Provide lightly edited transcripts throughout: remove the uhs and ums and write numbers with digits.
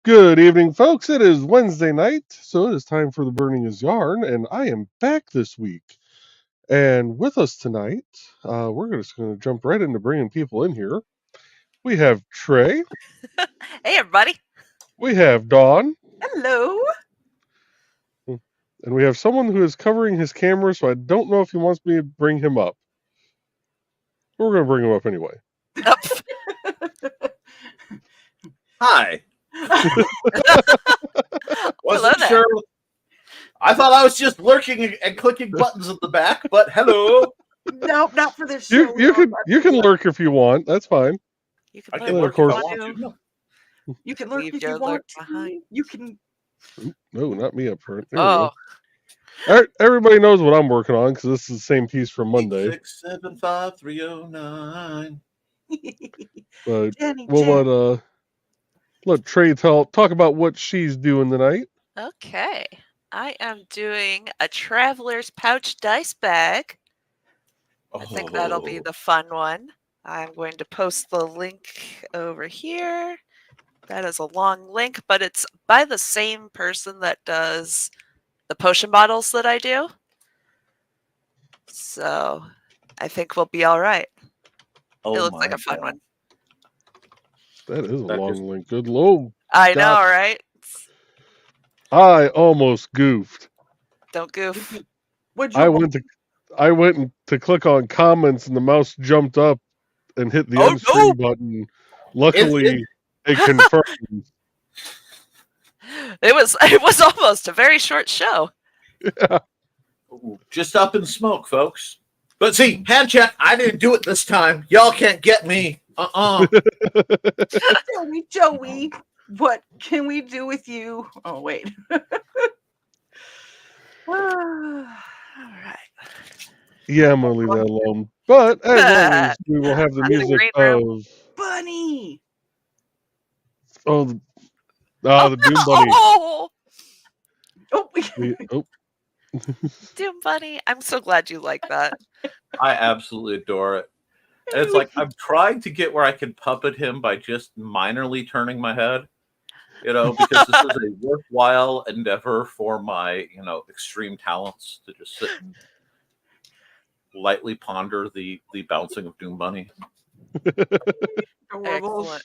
Good evening, folks. It is Wednesday night, so it is time for the Burning is Yarn, and I am back this week. And with us tonight, we're just going to jump right into bringing people in here. We have Trey, Hey, everybody. we have Dawn, Hello. and we have someone who is covering his camera, so I don't know if he wants me to bring him up. But we're going to bring him up anyway. Hi. Hello there. Sure. I thought I was just lurking and clicking buttons at the back, but hello. Nope, not for this show. You can lurk if you want. That's fine. You can I lurk can Well, lurk of course. if I want to. You can lurk Leave if your you lurk want to. behind. You can. No, not me up front. There we Oh, go. All right, everybody knows what I'm working on because this is the same piece from Monday. 675-309. But Jenny, we'll let Trey talk about what she's doing tonight. okay. I am doing a traveler's pouch dice bag. I think that'll be the fun one. I'm going to post the link over here. That is a long link, but it's by the same person that does the potion bottles that I do. So I think we'll be all right. Oh It looks like my a fun God. one. That is a That long just- link. Good lord. I know, God. right? I almost goofed. Don't goof. Would you? I went to click on comments and the mouse jumped up and hit the Oh, end screen button. Luckily, it confirmed. It was almost a very short show. Ooh, just up in smoke, folks. But see, hand check, I didn't do it this time. Y'all can't get me. Joey, what can we do with you? Oh, wait. All right. Yeah, I'm gonna leave that alone. But as always, we will have the On the music green room. of Bunny. the Doom Bunny. Oh, Doom Bunny. I'm so glad you like that. I absolutely adore it. And it's like I'm trying to get where I can puppet him by just minorly turning my head, because this is a worthwhile endeavor for my, extreme talents to just sit and lightly ponder the bouncing of Doom Bunny. Excellent.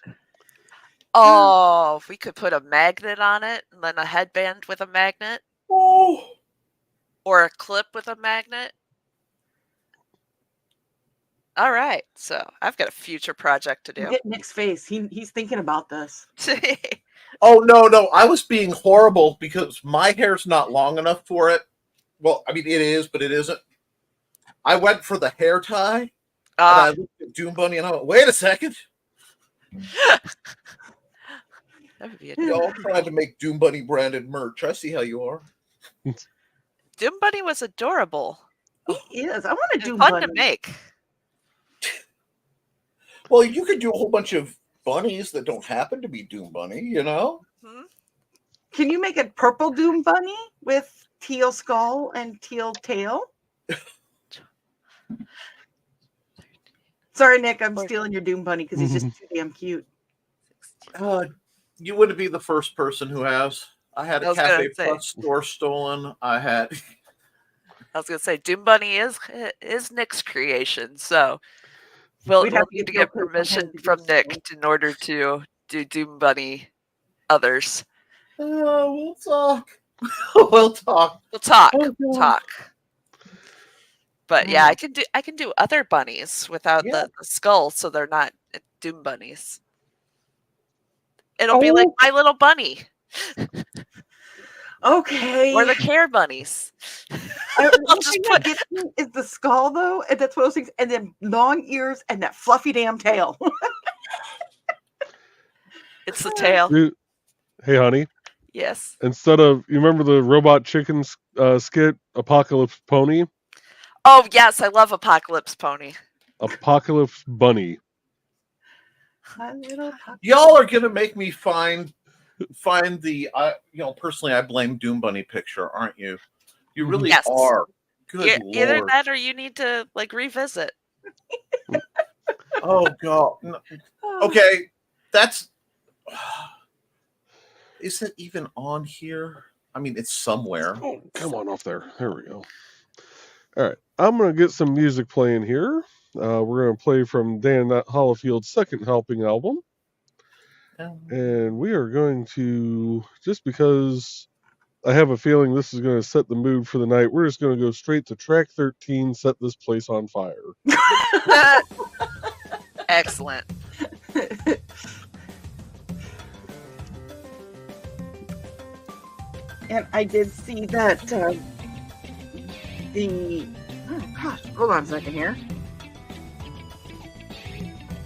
Oh, if we could put a magnet on it and then a headband with a magnet. Oh. Or a clip with a magnet. All right, so I've got a future project to do. Get Nick's face. He's thinking about this. Oh, no. I was being horrible because my hair's not long enough for it. Well, I mean, it is, but it isn't. I went for the hair tie, and I looked at Doom Bunny, and I went, wait a second. That would be Y'all trying to make Doom Bunny branded merch. I see how you are. Doom Bunny was adorable. He is. I want to do fun Bunny. to make. Well, you could do a whole bunch of bunnies that don't happen to be Doom Bunny, Hmm? Can you make a purple Doom Bunny with teal skull and teal tail? Sorry, Nick, I'm stealing your Doom Bunny because he's just too damn cute. You wouldn't be the first person who has. I had a Cafe Plus store stolen. I was going to say, Doom Bunny is Nick's creation, so we'll need to get permission from Nick in order to do Doom Bunny others. We'll talk. We'll talk. We'll talk. But yeah, I can do other bunnies without the skull, so they're not Doom Bunnies. It'll be like My Little Bunny. Okay. Or the Care Bunnies. One thing that gets me is the skull, though, and that's one of those things, and then long ears and that fluffy damn tail. It's the tail. Hey, honey. Yes. Instead of, you remember the Robot Chicken skit, Apocalypse Pony? Oh, yes, I love Apocalypse Pony. Apocalypse Bunny. Y'all are going to make me find the, personally, I blame Doom Bunny picture, aren't you? You really are. Good Lord. Either that or you need to, revisit. Oh, God. Okay, that's... Is it even on here? I mean, it's somewhere. Oh, come on off there. There we go. All right. I'm going to get some music playing here. We're going to play from Dan Hollifield's second helping album. And we are going to, just because I have a feeling this is going to set the mood for the night, we're just going to go straight to track 13, Set This Place on Fire. Excellent. And I did see that hold on a second here.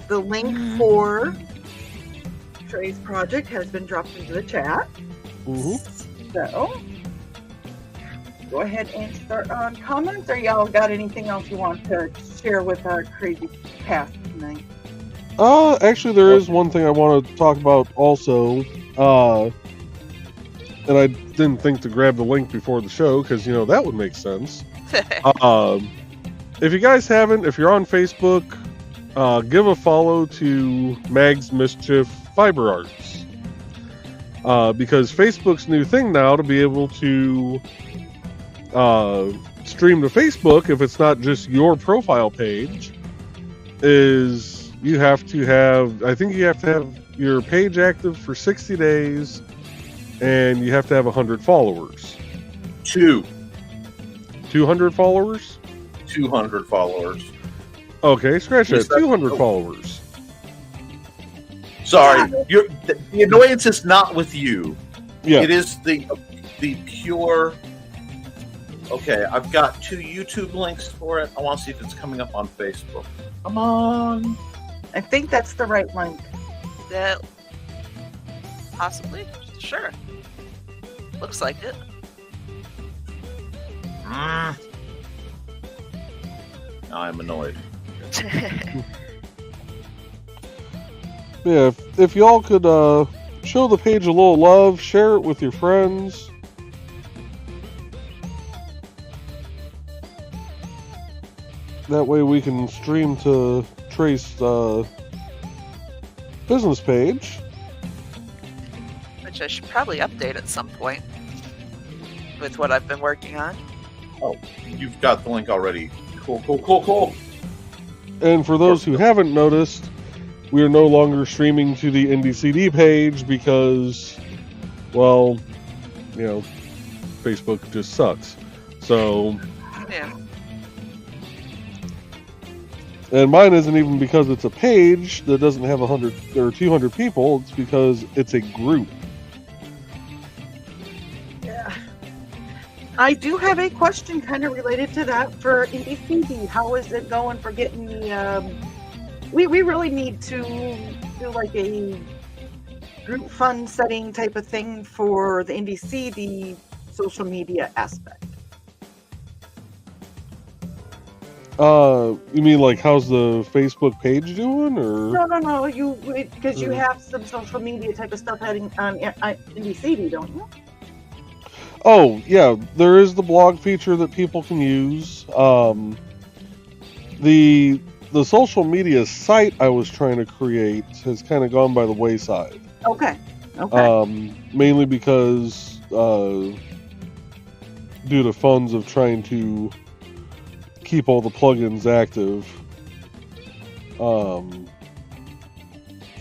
The link for Trey's project has been dropped into the chat. Mm-hmm. So go ahead and start on comments, or y'all got anything else you want to share with our crazy cast tonight? Actually, there is one thing I want to talk about also. And I didn't think to grab the link before the show because, that would make sense. If you guys haven't, if you're on Facebook, give a follow to Mag's Mischief Fiber Arts. Because Facebook's new thing now to be able to stream to Facebook, if it's not just your profile page, is you have to have your page active for 60 days and you have to have 100 followers. 200 followers? 200 followers. Okay, scratch that. 200 followers. Sorry, the annoyance is not with you. Yeah. It is the pure. Okay, I've got 2 YouTube links for it. I want to see if it's coming up on Facebook. Come on. I think that's the right link. That possibly, sure. Looks like it. Now I'm annoyed. Yeah, if y'all could show the page a little love, share it with your friends. That way we can stream to Trey's business page. Which I should probably update at some point with what I've been working on. Oh, you've got the link already. Cool. And for those who haven't noticed, we are no longer streaming to the Indie CD page because, well, Facebook just sucks. So, Yeah. and mine isn't even because it's a page that doesn't have 100 or 200 people. It's because it's a group. I do have a question kind of related to that for IndieCD. How is it going for getting the... We really need to do like a group fund setting type of thing for the IndieCD social media aspect. You mean like how's the Facebook page doing, or? No. Because you have some social media type of stuff heading on IndieCD, don't you? Oh, yeah, there is the blog feature that people can use. The social media site I was trying to create has kind of gone by the wayside. Okay. Mainly because due to funds of trying to keep all the plugins active.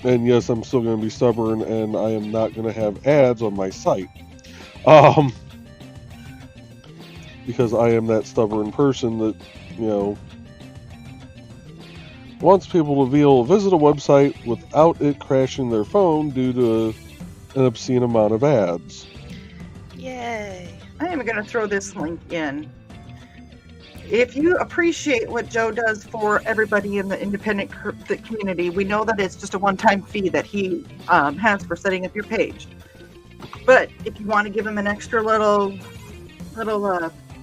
And yes, I'm still going to be stubborn, and I am not going to have ads on my site. Because I am that stubborn person that, wants people to visit a website without it crashing their phone due to an obscene amount of ads. Yay. I am going to throw this link in. If you appreciate what Joe does for everybody in the independent community, we know that it's just a one-time fee that he has for setting up your page. But if you want to give him an extra little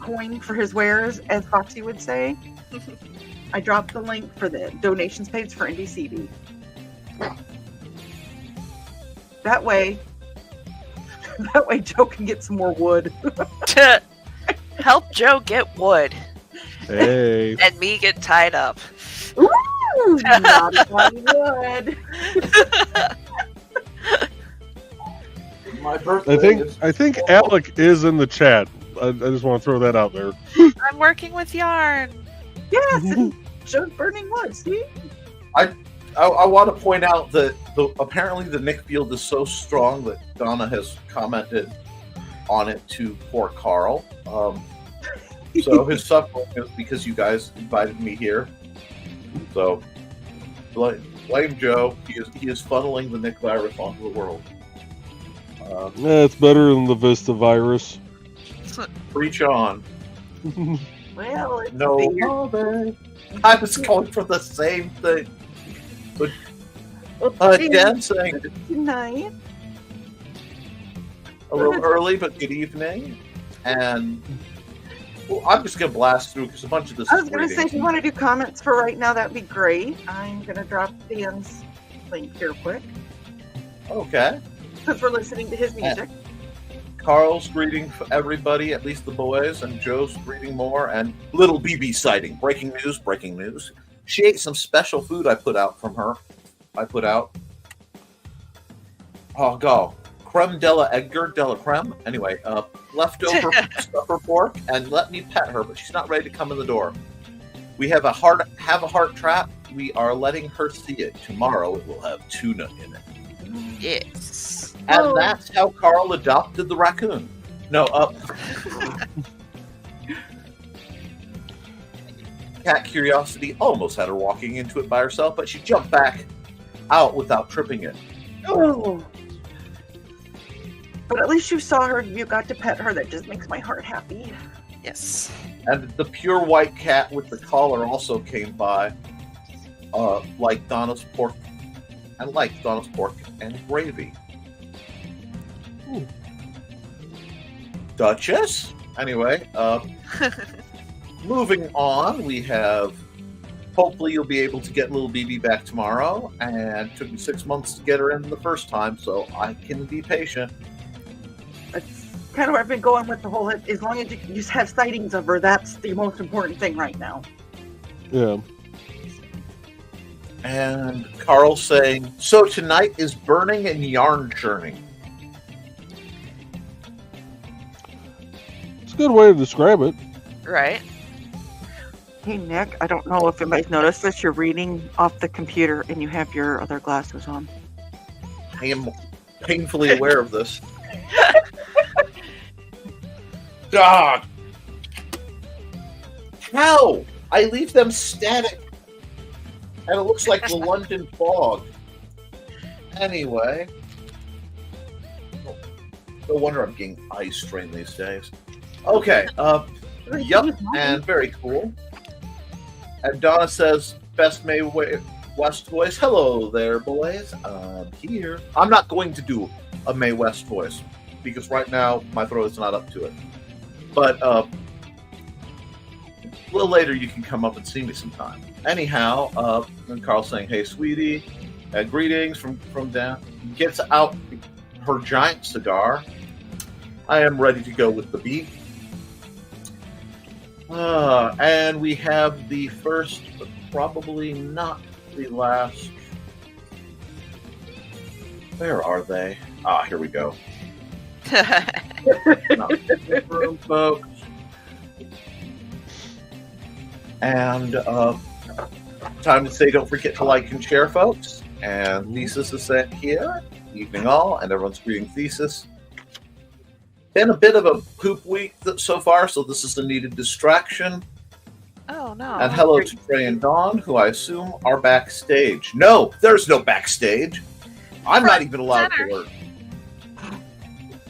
coin for his wares, as Foxy would say, I dropped the link for the donations page for IndieCD. That way Joe can get some more wood. Help Joe get wood. Hey. And me get tied up. Ooh, not wood. My birthday I think Alec is in the chat. I just want to throw that out there. I'm working with yarn. Yes, and showed burning wood. See? I want to point out that apparently the Nick field is so strong that Donna has commented on it to poor Carl. So his suffering is because you guys invited me here. So blame Joe. He is funneling the Nick virus onto the world. Yeah, it's better than the Vista virus. Preach on. Well, it's No, weird. I was going for the same thing. Jen saying Tonight. a little early, but good evening. And well, I'm just going to blast through because a bunch of this I is was going to say, reading. if you want to do comments for right now, that'd be great. I'm going to drop Dan's link here quick Okay. because we're listening to his music. Carl's greeting for everybody, at least the boys, and Joe's greeting more. And little BB sighting. Breaking news, breaking news. She ate some special food I put out from her. Oh, go. Creme de la Edgar de la Creme. Anyway, leftover supper pork, and let me pet her, but she's not ready to come in the door. We have a heart trap. We are letting her see it. Tomorrow it will have tuna in it. Yes. And Oh. that's how Carl adopted the raccoon. No, Cat Curiosity almost had her walking into it by herself, but she jumped back out without tripping it. Oh. But at least you saw her. You got to pet her. That just makes my heart happy. Yes. And the pure white cat with the collar also came by, like Donna's pork and gravy. Ooh. Duchess? Anyway, moving on, we have. Hopefully, you'll be able to get little BB back tomorrow. And it took me 6 months to get her in the first time, so I can be patient. That's kind of where I've been going with the whole. As long as you can just have sightings of her, that's the most important thing right now. Yeah. And Carl saying, so tonight is burning and yarn churning. It's a good way to describe it. Right. Hey Nick, I don't know if anybody's noticed this. You're reading off the computer and you have your other glasses on. I am painfully aware of this. God! How? I leave them static. And it looks like the London fog. Anyway. No wonder I'm getting eye strain these days. Okay, yup, and very cool. And Donna says, best May West voice. Hello there, boys. I'm here. I'm not going to do a May West voice because right now my throat is not up to it. But a little later you can come up and see me sometime. Anyhow, and Carl saying, hey, sweetie, greetings from down. Gets out her giant cigar. I am ready to go with the beat. And we have the first, but probably not the last. Where are they? Ah, here we go. Not this room, folks. And time to say, don't forget to like and share, folks. And Thesis is sent here. Evening all, and everyone's greeting Thesis. Been a bit of a poop week so far, so this is a needed distraction. Oh no. And hello to Trey and Dawn, who I assume are backstage. No, there's no backstage. I'm not even allowed to work.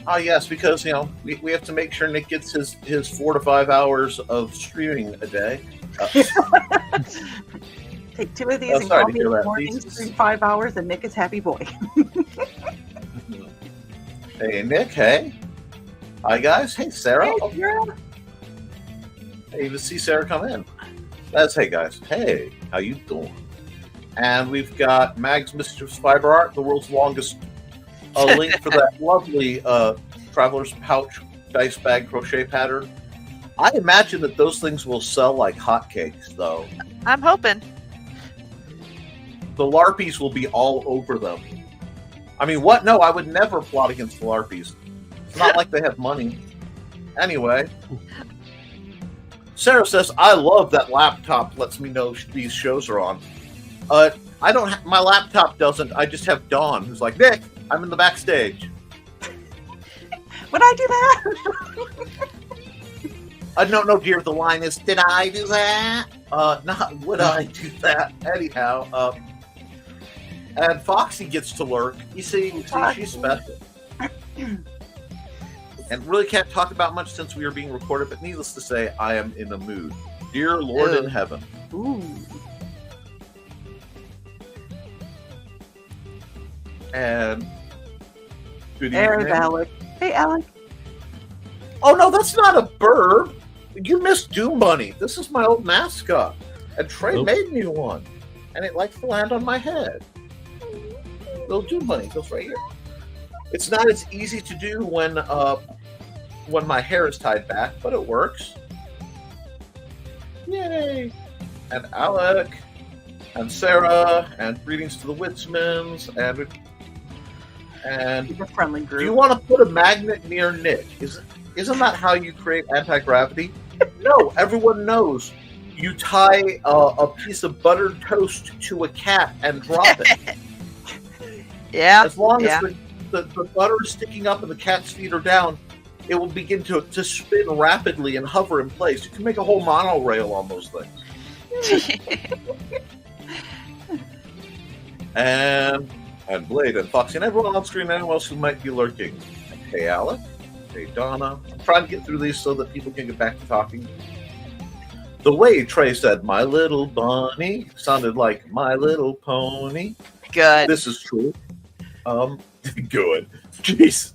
Ah, yes, because we have to make sure Nick gets his 4 to 5 hours of streaming a day. Take 2 of these and sorry call to me hear in the that, morning, Thesis. stream 5 hours, and Nick is happy boy. Hey, Nick. Hey. Hi, guys. Hey, Sarah. Hey, Oh, girl. hey, even see Sarah come in. That's hey, guys. Hey, how you doing? And we've got Mag's Mistress Fiber Art, the world's longest link for that lovely Traveler's Pouch dice bag crochet pattern. I imagine that those things will sell like hotcakes, though. I'm hoping. The Larpies will be all over them. I mean, what? No, I would never plot against the LARPies. It's not like they have money. Anyway, Sarah says, I love that laptop lets me know these shows are on. I don't. My laptop doesn't. I just have Dawn, who's like, Nick, I'm in the backstage. Would I do that? No, dear. The line is, did I do that? Not would I do that? Anyhow, and Foxy gets to lurk. You see, she's special. And really can't talk about much since we are being recorded, but needless to say, I am in a mood. Dear Lord in heaven. Ooh. And good There's evening. Alec. Hey, Alec. Oh no, that's not a bird. You missed Doom Bunny. This is my old mascot. And Trey made me one. And it likes to land on my head. Little Doom Bunny goes right here. It's not as easy to do when my hair is tied back, but it works. Yay! And Alec, and Sarah, and greetings to the Witzmans, and Keep a friendly group. do you want to put a magnet near Nick? Isn't that how you create anti-gravity? No, everyone knows. You tie a piece of buttered toast to a cat and drop it. Yeah. As long yeah. as the butter is sticking up and the cat's feet are down, it will begin to spin rapidly and hover in place. You can make a whole monorail on those things. And Blade and Foxy and everyone on screen, anyone else who might be lurking. Hey, Alec. Hey, Donna. I'm trying to get through these so that people can get back to talking. The way Trey said, my little bunny, sounded like My Little Pony. Good. This is true. Good. Jeez.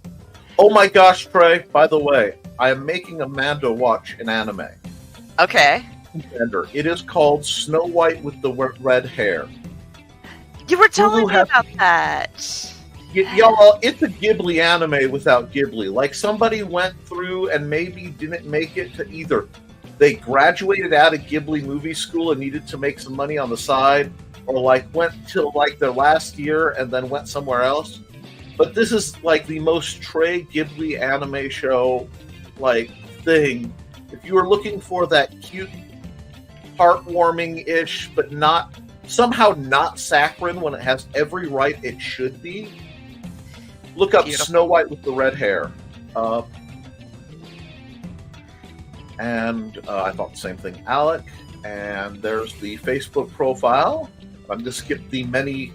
Oh my gosh, Trey. By the way, I am making Amanda watch an anime. Okay. It is called Snow White with the Red Hair. You were telling me have- about that. Y'all, it's a Ghibli anime without Ghibli. Like somebody went through and maybe didn't make it to either they graduated out of Ghibli movie school and needed to make some money on the side, or like went till like their last year and then went somewhere else. But this is like the most Trey Ghibli anime show like thing. If you were looking for that cute, heartwarming-ish, but not somehow not saccharine when it has every right it should be, look up Beautiful. Snow White with the Red Hair. And I thought the same thing, Alec. And there's the Facebook profile. I'm going to skip the many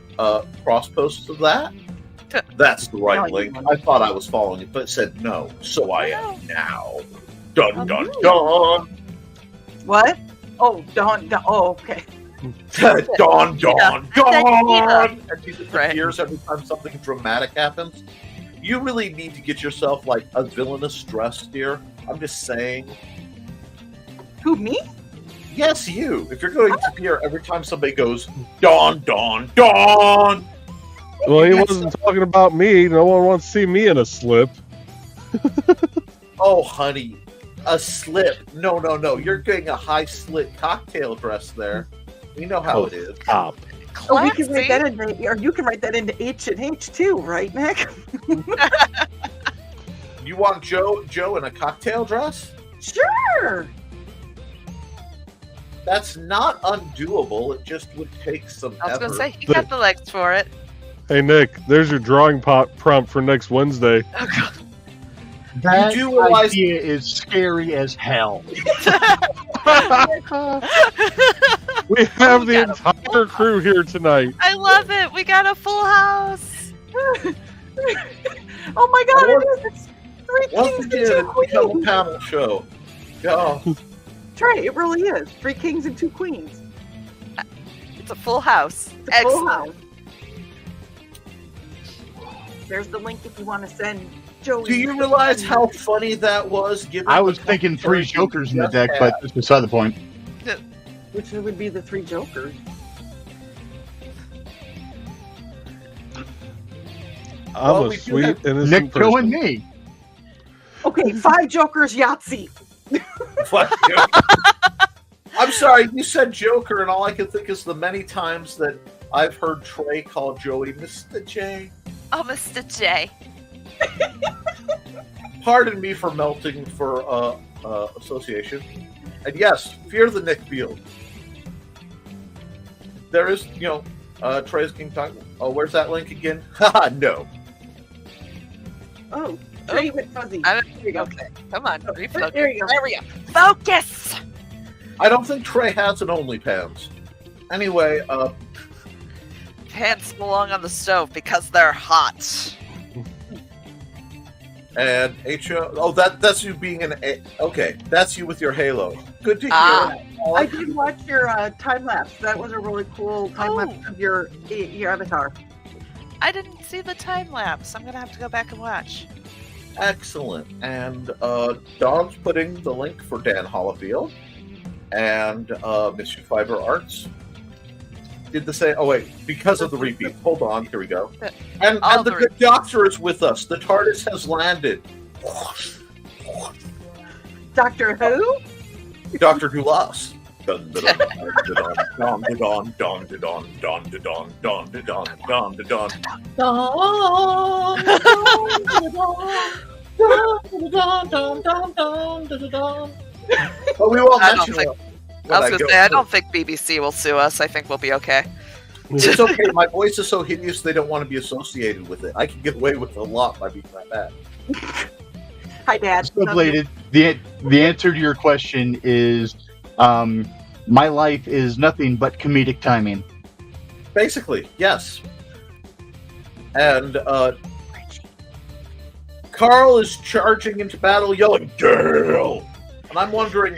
cross posts of that. That's the right link. I thought I was following it, but it said no, so I am now. Dun dun dun. What? Oh, Dawn. Oh, okay. Dawn, dawn, dawn. And she Right. disappears every time something dramatic happens. You really need to get yourself like a villainous dress, dear. I'm just saying. Who, me? Yes, you. If you're going to appear every time somebody goes, dawn, dawn, dawn. Well, he wasn't talking about me. No one wants to see me in a slip. Oh, honey, a slip. No, no, no. You're getting a high slit cocktail dress there. We know how it is. Stop. Oh, we can Classy. write that into, or you can write that into H&H too, right, Nick? You want Joe in a cocktail dress? Sure. That's not undoable. It just would take some I was effort. going to say, you got the legs for it. Hey, Nick, there's your drawing prompt for next Wednesday. Oh, God. That do realize- idea is scary as hell. We have the got a entire crew here tonight. I love it. We got a full house. Oh my God, it is. It's three Once kings again, and two it's become a queens. panel show. Oh, Trey, it really is. Three kings and two queens. It's a full house. It's a full Excellent. house. There's the link if you want to send Joey. do you realize how funny that was? Given I the was thinking three comparison jokers in the just deck, had? but that's beside the point. Which would be the three jokers. I'm Well, a we do sweet, have innocent Nick, Joe, person. and me. Okay, five jokers, Yahtzee. Fuck you. I'm sorry, you said Joker, and all I can think is the many times that I've heard Trey call Joey Mr. J. Oh, Mr. J. Pardon me for melting for association. And yes, fear the Nick Field. There is, Trey's King Time. Oh, where's that link again? Haha, no. Oh, Trey went fuzzy. I'm- There you go. Okay, come on. Refocus. There you go. There we go. Focus! I don't think Trey has an OnlyPants. Anyway, Pants belong on the stove because they're hot. and H.O. Oh, that's you being okay, that's you with your halo. Good to hear. Ah. I did watch your time lapse. That was a really cool time lapse of your avatar. I didn't see the time lapse. I'm gonna have to go back and watch. Excellent. And Dawn's putting the link for Dan Hollifield and Mystery Fiber Arts. Did the same. Oh wait, because of the repeat. Hold on, here we go. And All the the good doctor is with us. The TARDIS has landed. Doctor Who? Dr. Dulas. Dun dun dun dun dun dun dun dun dun dun dun dun dun. But we won't I don't mention think- it. I was gonna say, I don't think BBC will sue us. I think we'll be okay. It's okay. My voice is so hideous they don't want to be associated with it. I can get away with a lot by being like that. Hi, Dad. So bladed. The answer to your question is, my life is nothing but comedic timing. Basically, yes. And Carl is charging into battle, yelling, "Dale!" And I'm wondering,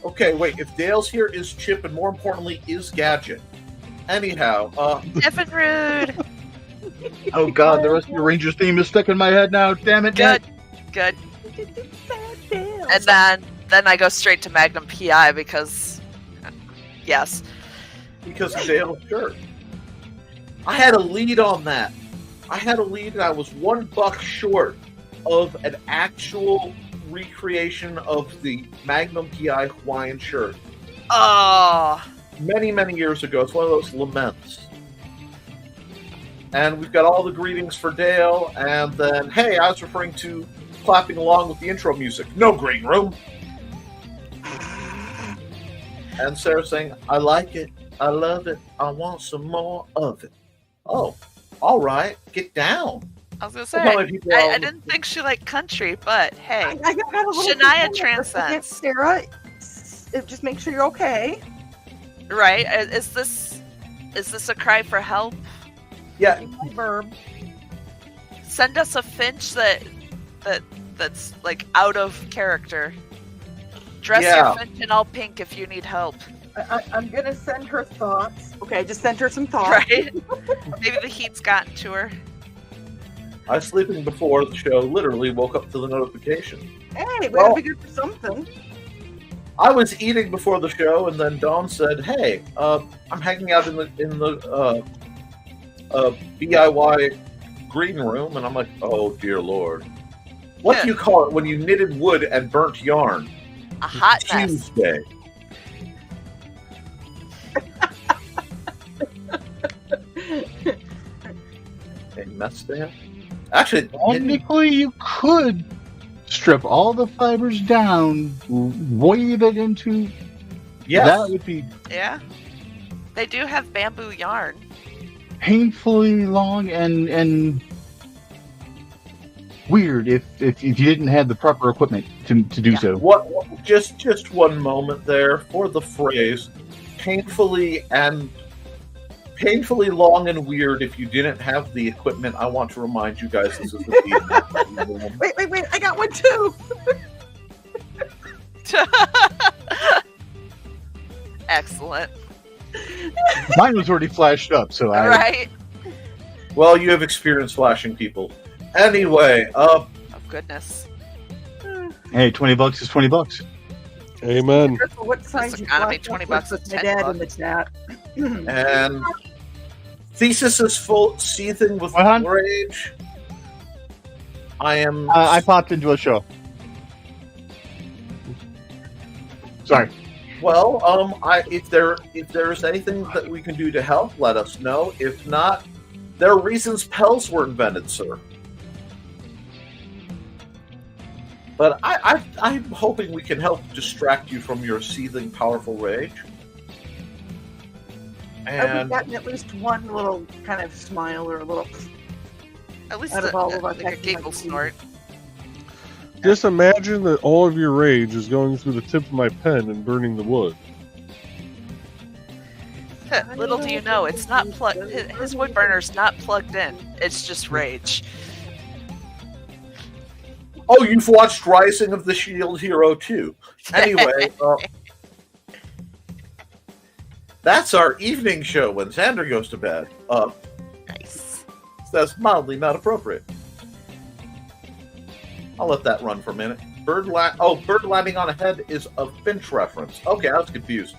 okay, wait, if Dale's here, is Chip, and more importantly, is Gadget? Anyhow, Effing rude. Oh god, the rest of the Rangers theme is stuck in my head now. Damn it, Good. Good. And then I go straight to Magnum PI because, yes. because of Dale's shirt. I had a lead on that. I had a lead, and I was $1 short of an actual recreation of the Magnum PI Hawaiian shirt. Oh, Many, many years ago. It's one of those laments. And we've got all the greetings for Dale, and then, hey, I was referring to clapping along with the intro music. No green room. And Sarah saying, I like it. I love it. I want some more of it. Oh, all right. Get down. I was gonna say, How many people I are- didn't think she liked country, but hey, I got a little Shania concerned for a second, transcends. Sarah, just make sure you're okay. right? Is this a cry for help? Yeah, Verb. Send us a Finch that's like out of character. Dress Yeah. your Finch in all pink if you need help. I'm gonna send her thoughts. Okay, I just sent her some thoughts. Right? Maybe the heat's gotten to her. I was sleeping before the show, literally woke up to the notification. Hey, we Well- gotta be good for something. I was eating before the show, and then Dawn said, "Hey, I'm hanging out in the DIY green room," and I'm like, "Oh dear lord, what do you call it when you knitted wood and burnt yarn?" A hot mess. Tuesday. A mess stand? Actually, Technically, you could strip all the fibers down, weave it into. yes. That would be Yeah. They do have bamboo yarn. painfully long and weird if you didn't have the proper equipment to do Yeah. so. What? Just one moment there for the phrase painfully long and weird. If you didn't have the equipment, I want to remind you guys this is the Wait, I got one too. Excellent. Mine was already flashed up, so I. Right? Well, you have experience flashing people. Anyway, Oh, goodness. Hey, $20 is $20. Amen. Careful what signs you economy, flash 20 up bucks with is my 10 dad in the chat. and Thesis is full seething with What, hon? rage. I am. I popped into a show. Sorry. Well, if there is anything that we can do to help, let us know. If not, There are reasons Pels were invented, sir. But I'm hoping we can help distract you from your seething, powerful rage. Have we And gotten at least one little kind of smile or a little? At least Out of all of us, like a I can giggle like- snort. Just imagine that all of your rage is going through the tip of my pen and burning the wood. Little do you know, it's not plugged. His wood burner's not plugged in. It's just rage. oh, you've watched Rising of the Shield Hero too. Anyway, that's our evening show when Xander goes to bed. Nice. That's mildly not appropriate. I'll let that run for a minute. Bird landing on a head is a Finch reference. Okay, I was confused.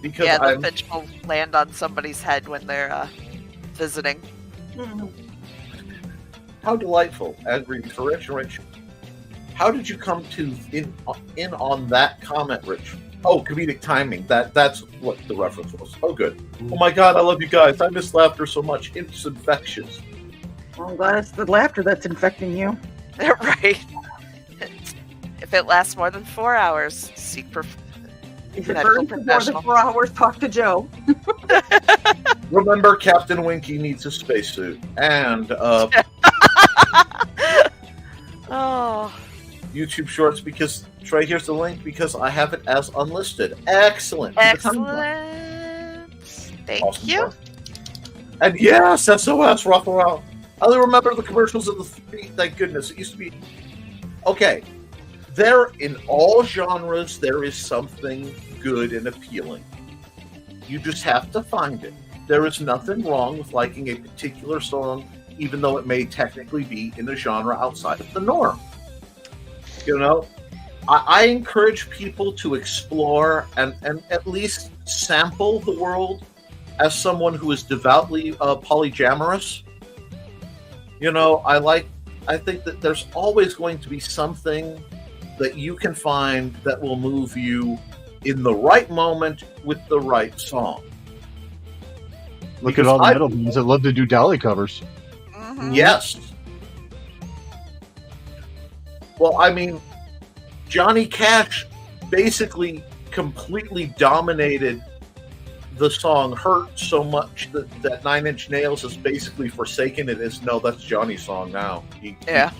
Because Yeah, the I'm finch will land on somebody's head when they're visiting. Mhm. how delightful. Agreed for Rich. How did you come to in on that comment, Rich? Oh, comedic timing. That's what the reference was. Oh, good. Oh my God, I love you guys. I miss laughter so much. It's infectious. Well, I'm glad it's the laughter that's infecting you. Right. If it lasts more than 4 hours, seek If it medical burns for more than professional. 4 hours, talk to Joe. Remember, Captain Winky needs a spacesuit. And Oh, YouTube Shorts, because Trey, here's the link, because I have it as unlisted. Excellent. excellent. Thank Awesome you. work. And yes, SOS rock around. I only remember the commercials of the thank goodness. It used to be okay. There, in all genres, there is something good and appealing. You just have to find it. There is nothing wrong with liking a particular song, even though it may technically be in a genre outside of the norm. You know, I encourage people to explore and at least sample the world as someone who is devoutly polyamorous. You know, I think that there's always going to be something that you can find that will move you in the right moment with the right song. Look at all the metal bands that love to do Dolly covers. Mhm. Yes. Well, I mean, Johnny Cash basically completely dominated the song Hurt so much that Nine Inch Nails has basically forsaken it as, no, that's Johnny's song now. Yeah.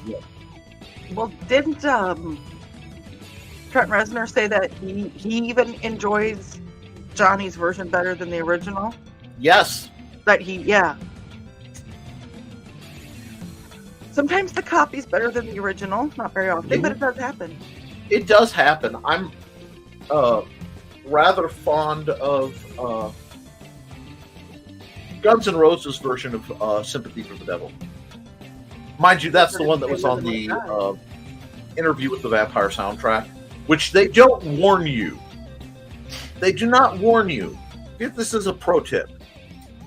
Well, didn't Trent Reznor say that he even enjoys Johnny's version better than the original? Yes. Yeah. Sometimes the copy's better than the original. Not very often, but it does happen. It does happen. I'm rather fond of Guns N' Roses' version of Sympathy for the Devil. Mind you, that's the one that was on the Interview with the Vampire soundtrack, which they don't warn you. They do not warn you. If this is a pro tip.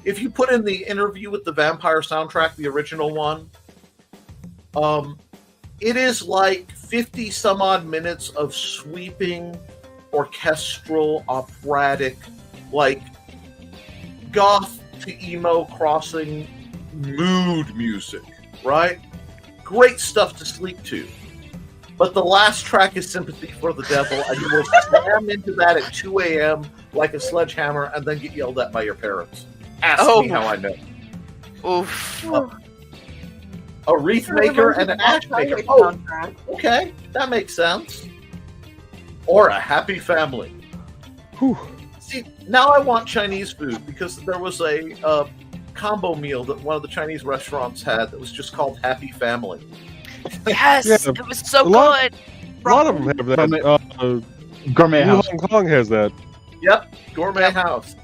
If you put in the Interview with the Vampire soundtrack, the original one, it is like 50 some odd minutes of sweeping, orchestral, operatic, like goth to emo crossing mood music, right? Great stuff to sleep to. But the last track is Sympathy for the Devil, and you will slam into that at 2 a.m. like a sledgehammer and then get yelled at by your parents. Ask me how I know. Oof. A wreath maker and an ash maker. Oh, okay, that makes sense. Or a happy family. Whew. See, now I want Chinese food because there was a combo meal that one of the Chinese restaurants had that was just called Happy Family. Yes, Yeah, it was so a lot- good. A lot of them have that. Gourmet House. Hong Kong has that. Yep, Gourmet House.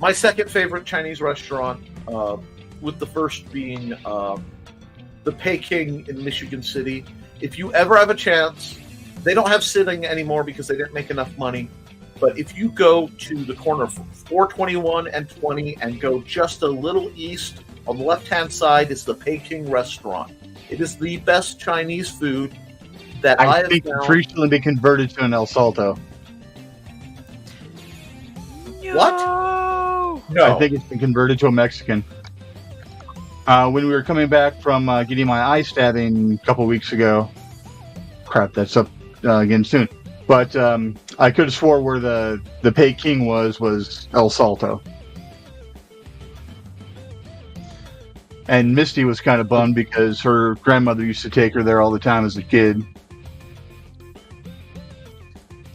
My second favorite Chinese restaurant, with the first being the Peking in Michigan City. If you ever have a chance, they don't have sitting anymore because they didn't make enough money. But if you go to the corner of 421 and 20 and go just a little east, on the left-hand side is the Peking restaurant. It is the best Chinese food that I I have think found. it's recently been converted to an El Salto. What? No. No. I think it's been converted to a Mexican. When we were coming back from getting my eye stabbing a couple weeks ago, crap, that's up again soon. But I could have swore where the Peking was El Salto. And Misty was kind of bummed because her grandmother used to take her there all the time as a kid.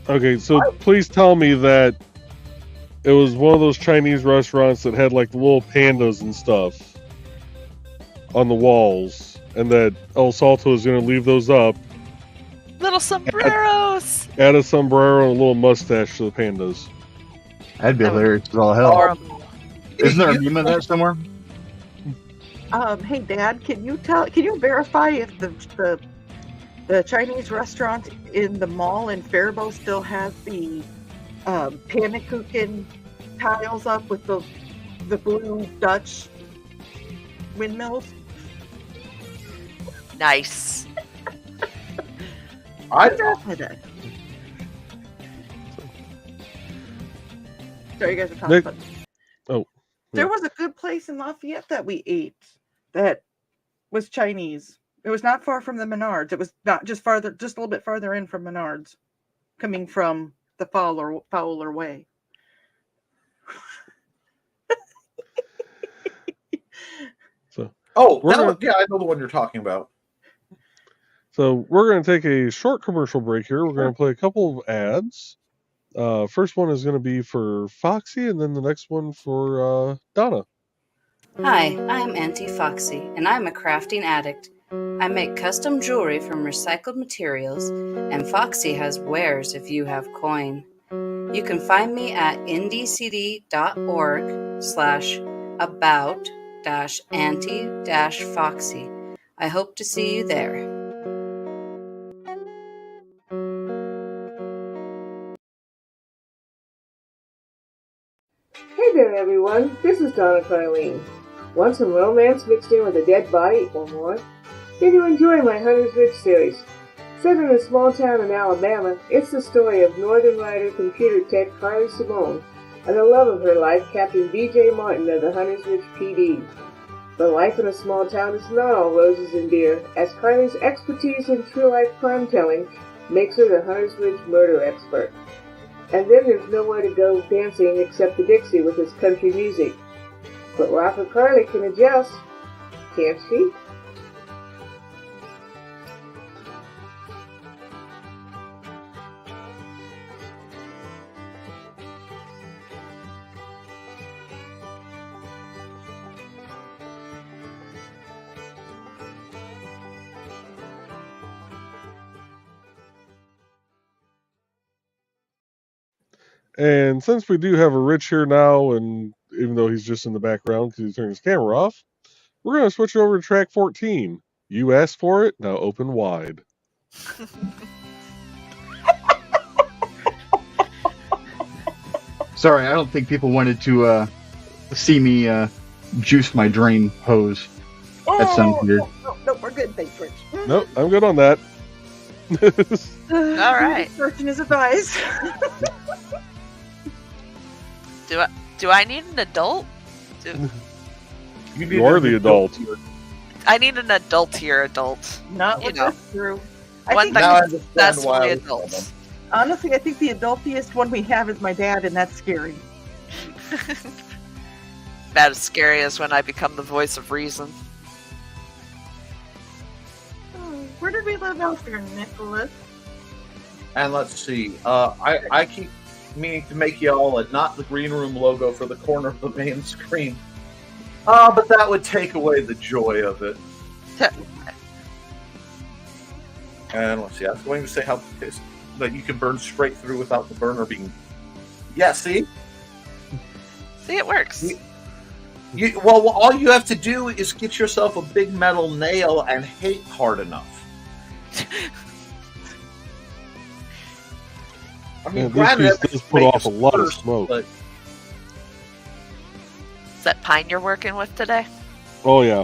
Okay, so please tell me that it was one of those Chinese restaurants that had like the little pandas and stuff on the walls, and that El Salto is going to leave those up, Little sombreros. add a sombrero and a little mustache to the pandas. That'd be That would- hilarious as all hell. Horrible. Isn't there a meme of that somewhere? Hey, Dad, can you verify if the Chinese restaurant in the mall in Faribault still has the Pannekuchen tiles up with the blue Dutch windmills? Nice. Verify that. Sorry, you guys are talking Nick- about. oh, There yeah. was a good place in Lafayette that we ate that was Chinese. It was not far from the Menards. It was not just a little bit farther in from Menards, coming from the Fowler Way. Oh, We're that gonna- was, yeah, I know the one you're talking about. So we're going to take a short commercial break here. We're going to play a couple of ads. First one is going to be for Foxy, and then the next one for Donna. Hi, I'm Auntie Foxy, and I'm a crafting addict. I make custom jewelry from recycled materials, and Foxy has wares if you have coin. You can find me at indcd.org/about-auntie-foxy. I hope to see you there. Hey there, everyone. This is Donna Carlene. Want some romance mixed in with a dead body or more? Then you enjoy my Hunter's Ridge series. Set in a small town in Alabama, it's the story of Northern Rider computer tech Carly Simone and the love of her life, Captain B.J. Martin of the Hunter's Ridge PD. But life in a small town is not all roses and beer, as Carly's expertise in true-life crime telling makes her the Hunter's Ridge murder expert. And then there's nowhere to go dancing except the Dixie with its country music. But Rocker Carly can adjust, can't she? And since we do have a Rich here now, and even though he's just in the background because he turned his camera off, we're going to switch over to track 14. You asked for it, now open wide. Sorry, I don't think people wanted to see me juice my drain hose. That sounds weird. No, we're good, thanks, Rich. Nope, I'm good on that. All right. Searching his advice. Do I need an adult? You are the adult. I need an adultier adult. Not You with know. this through. One I think that Now I can understand why successfully I was adult. honestly, I think the adultiest one we have is my dad, and that's scary. About as scary as when I become the voice of reason. Where did we live out there, Nicholas? And let's see. I keep meaning to make y'all a not the green room logo for the corner of the main screen. But that would take away the joy of it. And let's see. I was going to say how that you can burn straight through without the burner being. Yeah. See. See, it works. Well, all you have to do is get yourself a big metal nail and hate hard enough. I mean, Yeah, granted, these that pieces makes put off us a lot of worse, smoke. but Is that pine you're working with today? Oh, yeah.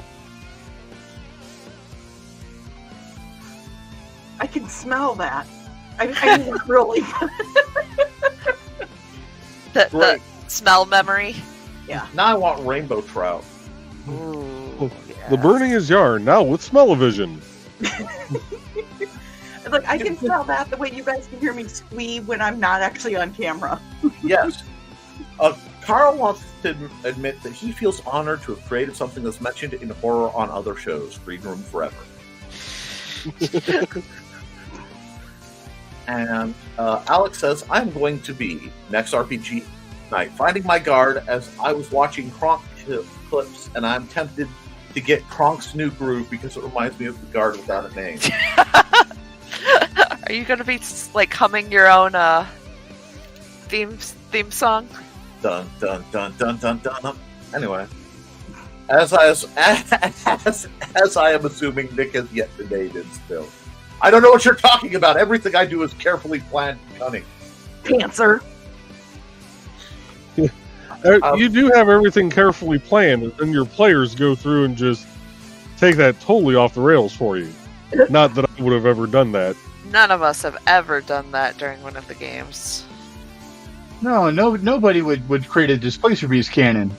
I can smell that. I mean, really. The Right. smell memory. Yeah. Now I want rainbow trout. Ooh, The burning is yarn, now with smell-o-vision. Look, I can tell that the way you guys can hear me squeal when I'm not actually on camera. Yes. Carl wants to admit that he feels honored to have created something that's mentioned in horror on other shows. Green Room Forever. And Alex says, I'm going to be next RPG night, finding my guard as I was watching Kronk clips, and I'm tempted to get Kronk's new groove because it reminds me of the guard without a name. Are you going to be like humming your own theme song? Dun dun dun dun dun dun. Anyway, as I am assuming Nick has yet to name it still. I don't know what you're talking about. Everything I do is carefully planned and cunning. Pantser. You do have everything carefully planned, and then your players go through and just take that totally off the rails for you. Not that I would have ever done that. None of us have ever done that during one of the games. No, nobody would create a Displacer Beast cannon.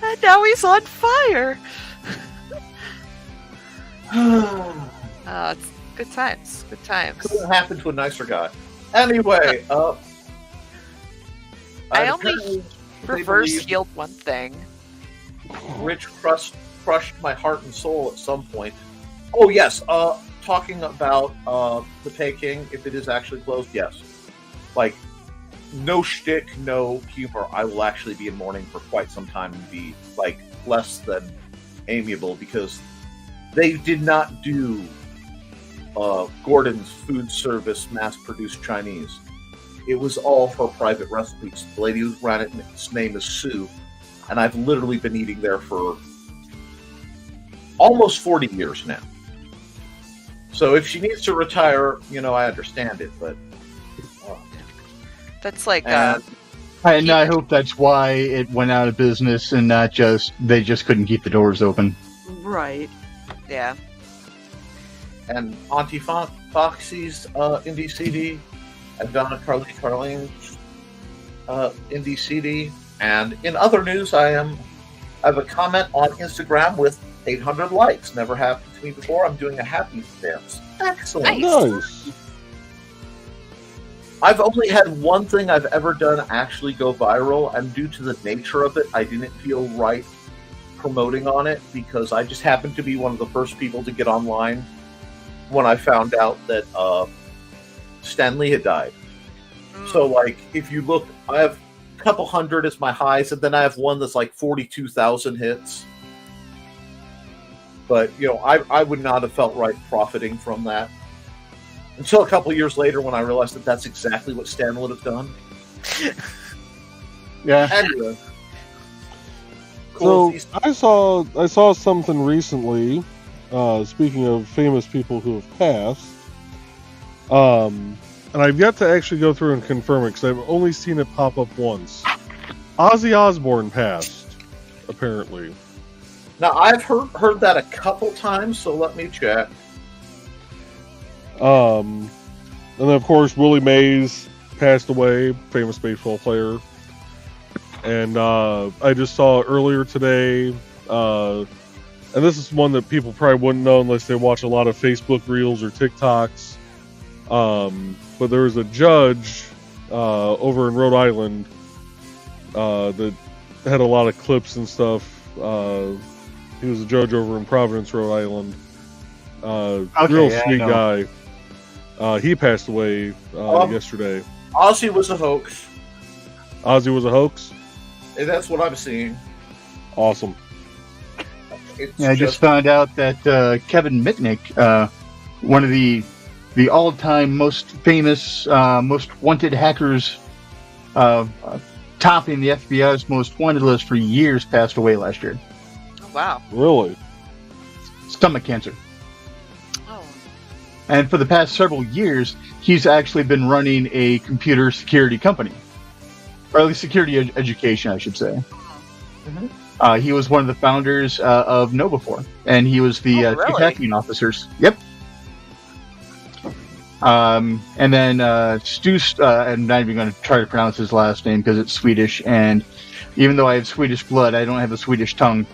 And now he's on fire. It's good times. Good times. Couldn't happen to a nicer guy. Anyway, I only reverse healed one thing. Rich crushed my heart and soul at some point. Oh yes, talking about the Peking, if it is actually closed, yes. Like, no shtick, no humor. I will actually be in mourning for quite some time and be like less than amiable because they did not do Gordon's food service mass-produced Chinese. It was all her private recipes. The lady who ran it, its name is Sue, and I've literally been eating there for almost 40 years now. So if she needs to retire, I understand it, but... That's like... And I hope that's why it went out of business and not just... They just couldn't keep the doors open. Right. Yeah. And Auntie Foxy's indie CD, and Donna Carlene's indie CD. And in other news, I have a comment on Instagram with 800 likes. Never happened to me before. I'm doing a happy dance. Excellent. Nice. I've only had one thing I've ever done actually go viral, and due to the nature of it, I didn't feel right promoting on it because I just happened to be one of the first people to get online when I found out that Stan Lee had died. So, like, if you look, I have a couple hundred as my highs, and then I have one that's like 42,000 hits. But, I would not have felt right profiting from that. Until a couple years later when I realized that that's exactly what Stan would have done. Yeah. Anyway. Cool. So, I saw something recently, speaking of famous people who have passed, and I've yet to actually go through and confirm it because I've only seen it pop up once. Ozzy Osbourne passed, apparently. Now, I've heard that a couple times, so let me check. And then, of course, Willie Mays passed away, famous baseball player. And I just saw earlier today, and this is one that people probably wouldn't know unless they watch a lot of Facebook Reels or TikToks. But there was a judge over in Rhode Island that had a lot of clips and stuff. He was a judge over in Providence, Rhode Island. Real sweet guy. He passed away yesterday. Ozzy was a hoax. Ozzy was a hoax? And that's what I'm seeing. Awesome. I just found out that Kevin Mitnick, one of the all-time most famous, most wanted hackers, topping the FBI's most wanted list for years, passed away last year. Oh, wow. Really? Stomach cancer. Oh. And for the past several years, he's actually been running a computer security company. Or at least security education, I should say. Mm-hmm. He was one of the founders of NovaFor, and he was the chief hacking officers. Yep. And then Stu, I'm not even going to try to pronounce his last name because it's Swedish, and even though I have Swedish blood, I don't have a Swedish tongue.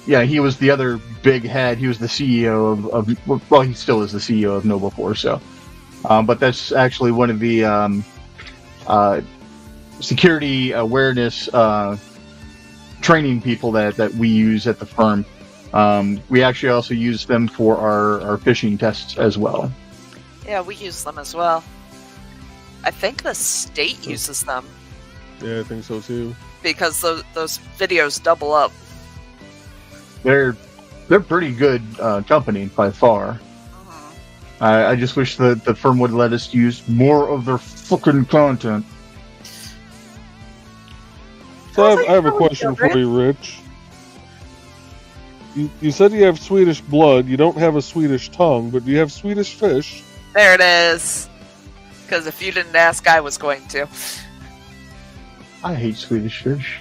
Yeah, he was the other big head. He was the CEO of well, he still is the CEO of Noble Force. So, but that's actually one of the security awareness training people that we use at the firm. We actually also use them for our phishing tests as well. Yeah, we use them as well. I think the state uses them Yeah, I think so too. because those videos double up. They're pretty good company by far. I just wish that the firm would let us use more of their fucking content. So I have a question for you, Rich. You said you have Swedish blood. You don't have a Swedish tongue, but do you have Swedish fish? There it is. Because if you didn't ask, I was going to. I hate Swedish fish.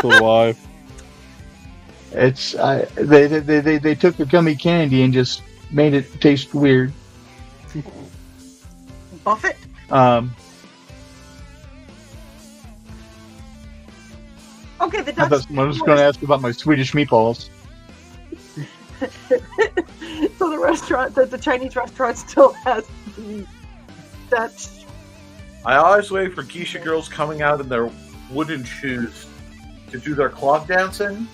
So do I. It's they took the gummy candy and just made it taste weird. Buffett? Okay, the I Dutch. was just going to ask about my Swedish meatballs. So the restaurant, the Chinese restaurant, still has the Dutch. I always wait for geisha girls coming out in their wooden shoes to do their clog dancing.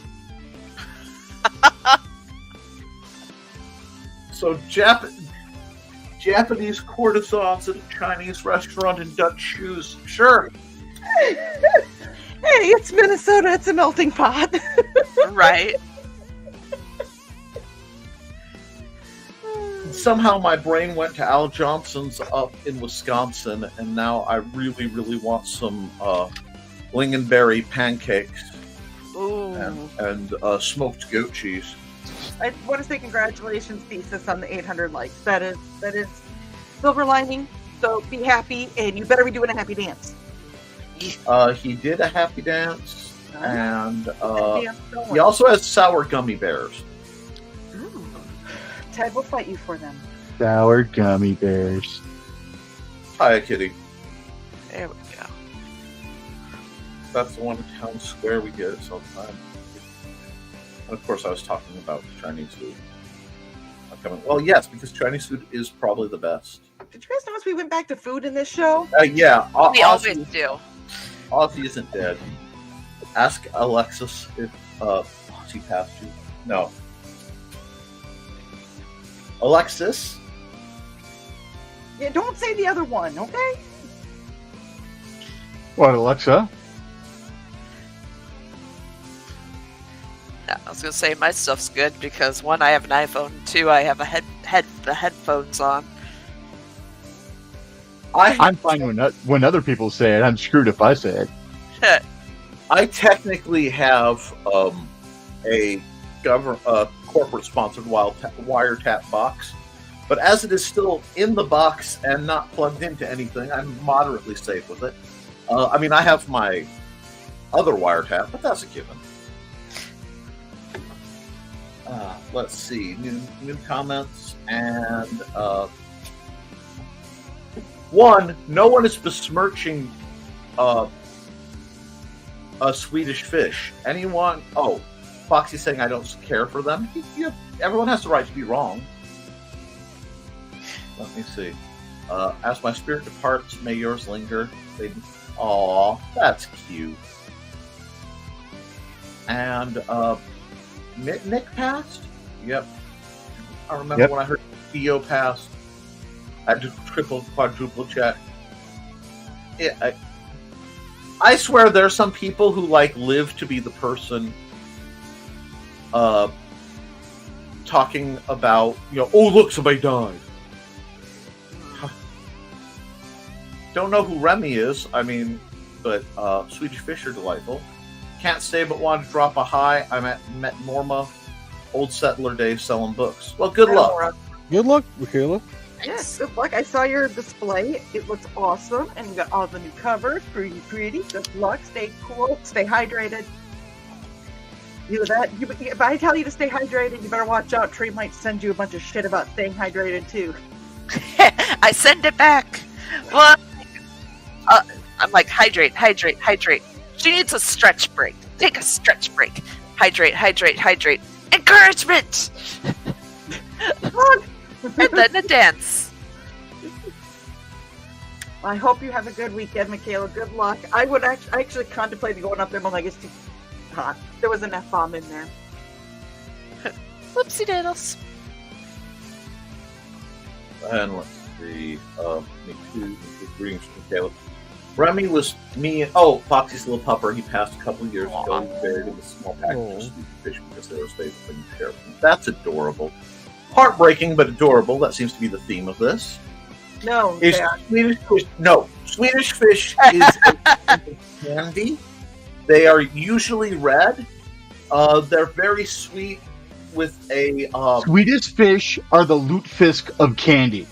So Japanese courtesans at a Chinese restaurant in Dutch shoes. Sure. Hey, it's Minnesota. It's a melting pot. Right. Somehow my brain went to Al Johnson's up in Wisconsin, and now I really, really want some lingonberry pancakes Ooh. and smoked goat cheese. I want to say congratulations, Thesis, on the 800 likes. That is silver lining. So be happy, and you better be doing a happy dance. He did a happy dance, and Dance going. he also has sour gummy bears. Ooh. Ted will fight you for them. Sour gummy bears. Hi, Kitty. There we go. That's the one in Town Square we get it sometime. And of course, I was talking about Chinese food. Well, yes, because Chinese food is probably the best. Did you guys notice we went back to food in this show? Yeah, We always do. Ozzy isn't dead. Ask Alexis if Ozzy passed you. No. Alexis? Yeah, don't say the other one, okay? What, Alexa? Yeah, I was gonna say my stuff's good because one, I have an iPhone. Two, I have the headphones on. I'm fine when other people say it. I'm screwed if I say it. I technically have a corporate sponsored wiretap box, but as it is still in the box and not plugged into anything, I'm moderately safe with it. I mean, I have my other wiretap, but that's a given. Let's see, new comments, and one, no one is besmirching a Swedish fish. Anyone? Oh, Foxy's saying I don't care for them. Everyone has the right to be wrong. Let me see. As my spirit departs, may yours linger. Aw, that's cute. And Nick passed? Yep. I remember when I heard Theo passed. I had to quadruple check. Yeah, I swear there's some people who live to be the person talking about, oh look, somebody died. Don't know who Remy is, but Swedish fish are delightful. Can't say but want to drop a hi. I met Norma, old settler days selling books. Well, good luck. Good luck, Michaela. Yes, good luck. I saw your display. It looks awesome. And you got all the new covers. Pretty. Good luck. Stay cool. Stay hydrated. If I tell you to stay hydrated, you better watch out. Trey might send you a bunch of shit about staying hydrated too. I send it back. Well, I'm like, hydrate. She needs a stretch break. Take a stretch break. Hydrate. Encouragement! And then a dance. I hope you have a good weekend, Michaela. Good luck. I actually contemplated going up there, but like it's too hot. There was an F-bomb in there. Whoopsie diddles. And let's see. Me too. Greetings, Michaela. Remy was me. Oh, Foxy's little pupper. He passed a couple years ago. He was buried in a small package of sweet fish because they were saved from care. That's adorable. Heartbreaking, but adorable. That seems to be the theme of this. No, Is Swedish fish? No, Swedish fish is a candy. They are usually red. They're very sweet with a. Swedish fish are the lutefisk of candy.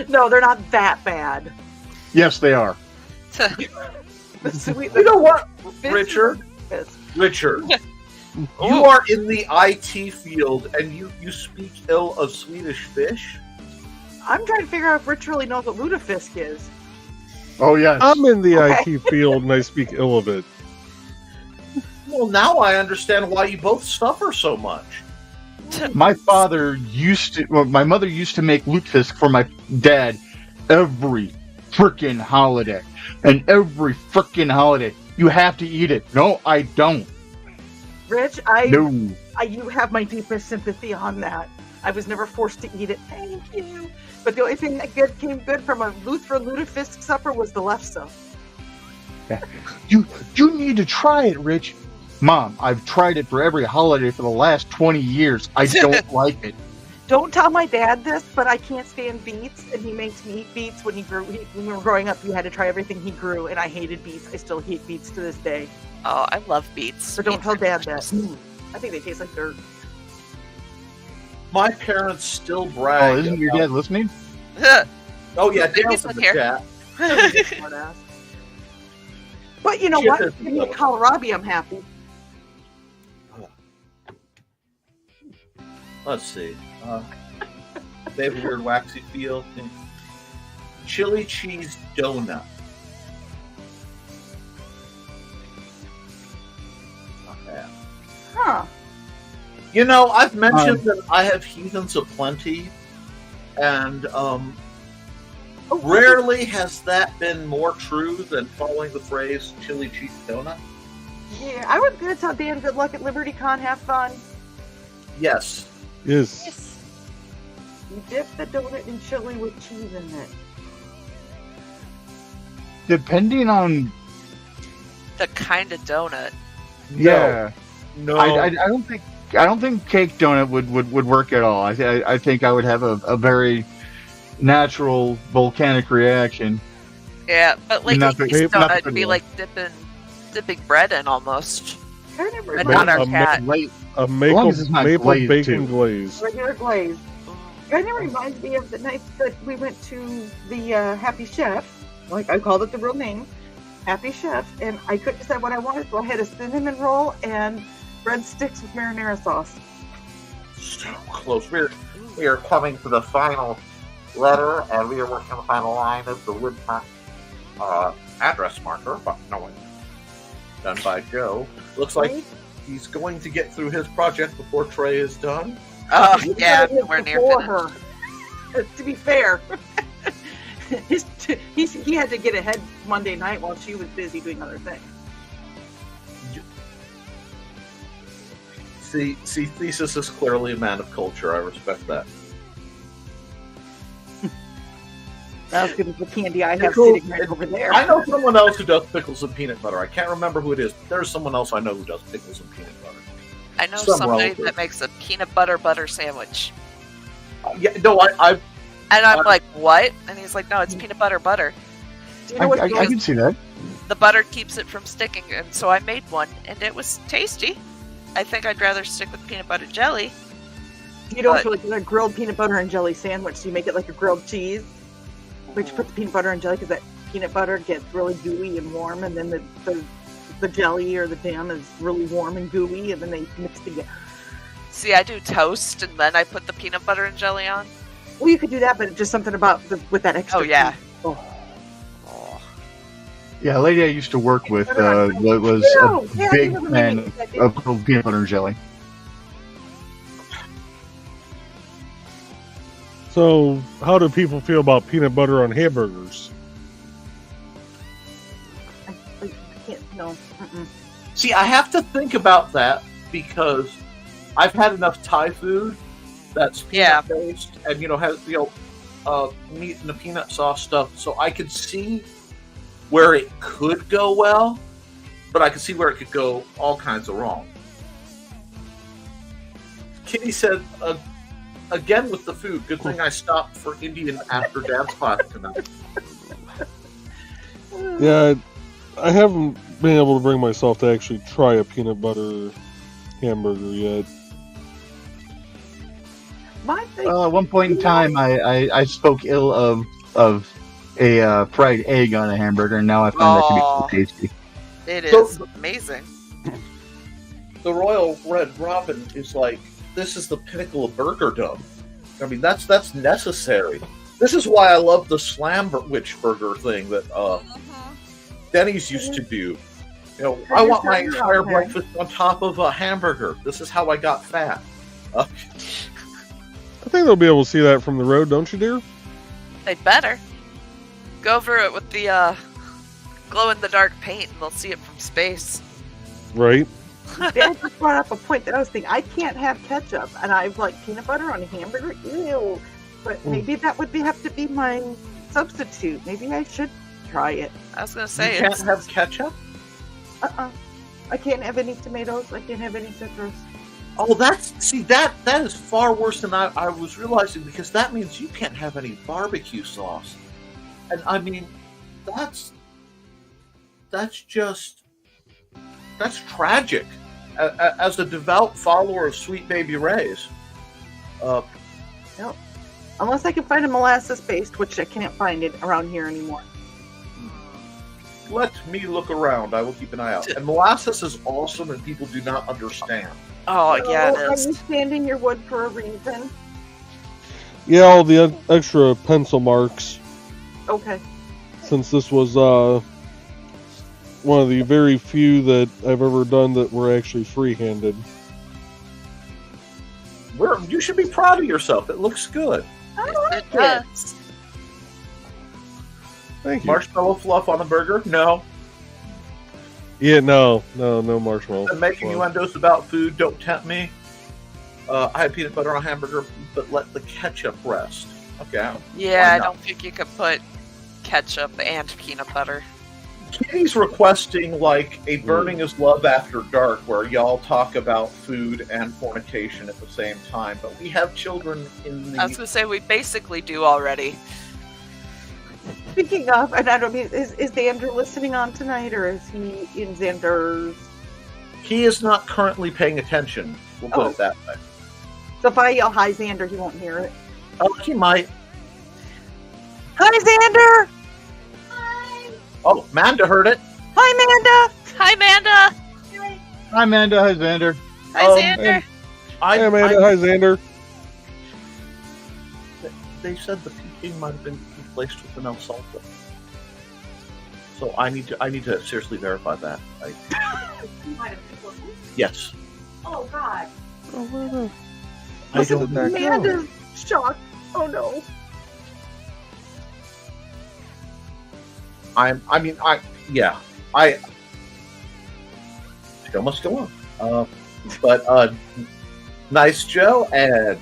no, they're not that bad. Yes, they are. Sweet, You know what, fish- Richard? fish. Richard, you are in the IT field and you speak ill of Swedish fish. I'm trying to figure out if Rich really knows what lutefisk is. Oh, yes. I'm in the Okay. IT field and I speak ill of it. Well, now I understand why you both suffer so much. My mother used to make lutefisk for my dad every frickin' holiday. And every frickin' holiday, you have to eat it. No, I don't. Rich, No. you have my deepest sympathy on that. I was never forced to eat it. Thank you. But the only thing that came good from a lutefisk supper was the lefse. You need to try it, Rich. Mom, I've tried it for every holiday for the last 20 years. I don't like it. Don't tell my dad this, but I can't stand beets, and he makes me eat beets. When we were growing up, you had to try everything he grew, and I hated beets. I still hate beets to this day. Oh, I love beets. So don't Beets tell are Dad delicious. that. I think they taste like dirt. My parents still Oh, brag. isn't your dad listening? Oh yeah, Maybe Dale's he's in the here. chat. Smartass. But you know Shit what? is Being in low. kohlrabi, I'm happy. Let's see. They have a weird waxy feel. Chili cheese donut. Not bad. Huh. You know, I've mentioned that I have heathens aplenty, and rarely has that been more true than following the phrase chili cheese donut. Yeah, I was gonna tell Dan good luck at LibertyCon. Have fun. Yes. Yes. You dip the donut in chili with cheese in it. Depending on... The kind of donut. Yeah. No. I don't think cake donut would work at all. I think I would have a very natural volcanic reaction. Yeah, but like Not a the- yeast not the donut would be good like dipping bread in almost. Kind of But Make not our a cat. Late, A long maple, as it's not maple glazed, bacon too. glaze. regular glaze. Kind of reminds me of the night that we went to the Happy Chef. Like I called it the real name, Happy Chef, and I couldn't decide what I wanted, so I had a cinnamon roll and breadsticks with marinara sauce. So close. We are coming to the final letter, and we are working on the final line of the Woodcock address marker, but no one done by Joe. Looks like he's going to get through his project before Trey is done. Oh He yeah, did it we're near before finished. her. To be fair, he had to get ahead Monday night while she was busy doing other things. See, Thesis is clearly a man of culture. I respect that. That's good as the candy I have Pickle- sitting right over there. I know someone else who does pickles and peanut butter. I can't remember who it is. But there's someone else I know who does pickles and peanut butter. I know Some somebody relative. that makes a peanut butter sandwich. Yeah, no, I And I'm like, what? And he's like, no, it's peanut butter. Do you know what I goes- can see that. The butter keeps it from sticking, and so I made one, and it was tasty. I think I'd rather stick with peanut butter jelly. You don't But- feel like a grilled peanut butter and jelly sandwich, so you make it like a grilled cheese. But you put the peanut butter and jelly because that peanut butter gets really gooey and warm, and then the the jelly or the jam is really warm and gooey, and then they mix together. See, I do toast and then I put the peanut butter and jelly on. Well, you could do that, but just something about with that extra. Oh, yeah. cheese. Oh. Oh. Yeah, a lady I used to work with was Yeah, a big you remember fan me, that did. of peanut butter and jelly. So, how do people feel about peanut butter on hamburgers? I can't. No. Mm-mm. See, I have to think about that because I've had enough Thai food that's Yeah. peanut based and has meat and the peanut sauce stuff, so I could see where it could go well, but I could see where it could go all kinds of wrong. Kitty said, again with the food, good thing I stopped for Indian after dance class tonight. Yeah, I haven't been able to bring myself to actually try a peanut butter hamburger yet. My thing. Well, at one point in time, I spoke ill of a fried egg on a hamburger, and now I find that Oh. to be tasty. It So- is amazing. The Royal Red Robin is like, this is the pinnacle of burgerdom. I mean, that's necessary. This is why I love the Slamwich burger thing that Denny's used to do. I want my entire breakfast on top of a hamburger. This is how I got fat. I think they'll be able to see that from the road, don't you, dear? They'd better. Go over it with the glow-in-the-dark paint and they'll see it from space. Right? Dan just brought up a point that I was thinking. I can't have ketchup, and I like peanut butter on a hamburger. Ew. But maybe that would have to be my substitute. Maybe I should try it. I was going to You say, can't it's, have ketchup? I can't have any tomatoes. I can't have any citrus. Oh, that is far worse than I was realizing, because that means you can't have any barbecue sauce. And I mean, that's tragic. As a devout follower of Sweet Baby Ray's, Unless I can find a molasses paste, which I can't find it around here anymore. let me look around. I will keep an eye out. And molasses is awesome, and people do not understand. oh, yeah, Are it you is. standing your wood for a reason? Yeah, all the extra pencil marks, Okay. since this was one of the very few that I've ever done that were actually free-handed. You should be proud of yourself. It looks good. It does. Thank you. Marshmallow fluff on a burger? No. Yeah, no marshmallow. And making innuendos about food don't tempt me. I had peanut butter on a hamburger, but let the ketchup rest. Okay. Yeah, Why I not? don't think you could put ketchup and peanut butter. Kitty's requesting like a Burning is Love After Dark, where y'all talk about food and fornication at the same time. But we have children in I was the. going to say, we basically do already. Speaking of, and I don't mean, is Xander listening on tonight, or is he in Xander's? He is not currently paying attention. We'll put Oh. it that way. So if I yell hi Xander, he won't hear it. Oh, he might. Hi Xander! Oh, Manda heard it. Hi Amanda! Hi, Amanda! Hi, Amanda. Hi, Xander. Hi, Xander! Hey, Amanda. Hi, Xander. They said the Peking might have been replaced with an El Salto. So I need to seriously verify that. Yes. Oh God! Oh, where the- I Listen, don't know. Amanda's shocked. Oh no! Show must go on. But nice, Joe, and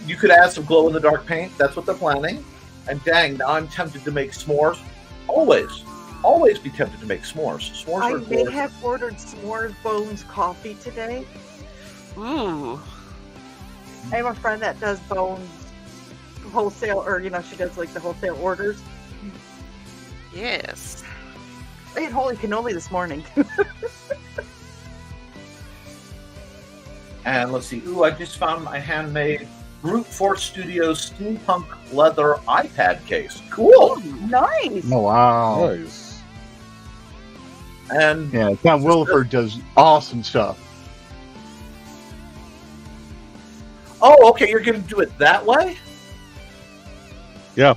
you could add some glow in the dark paint. That's what they're planning. And dang, now I'm tempted to make s'mores. Always be tempted to make s'mores. S'mores I are may good. have ordered S'mores Bones coffee today. Ooh. I have a friend that does Bones wholesale, or she does like the wholesale orders. Yes. I had holy cannoli this morning. And let's see. Ooh, I just found my handmade Brute Force Studios steampunk leather iPad case. Cool. Nice. Oh, wow. Nice. And Yeah, Count Williford does awesome stuff. oh, okay, you're going to do it that way? Yeah.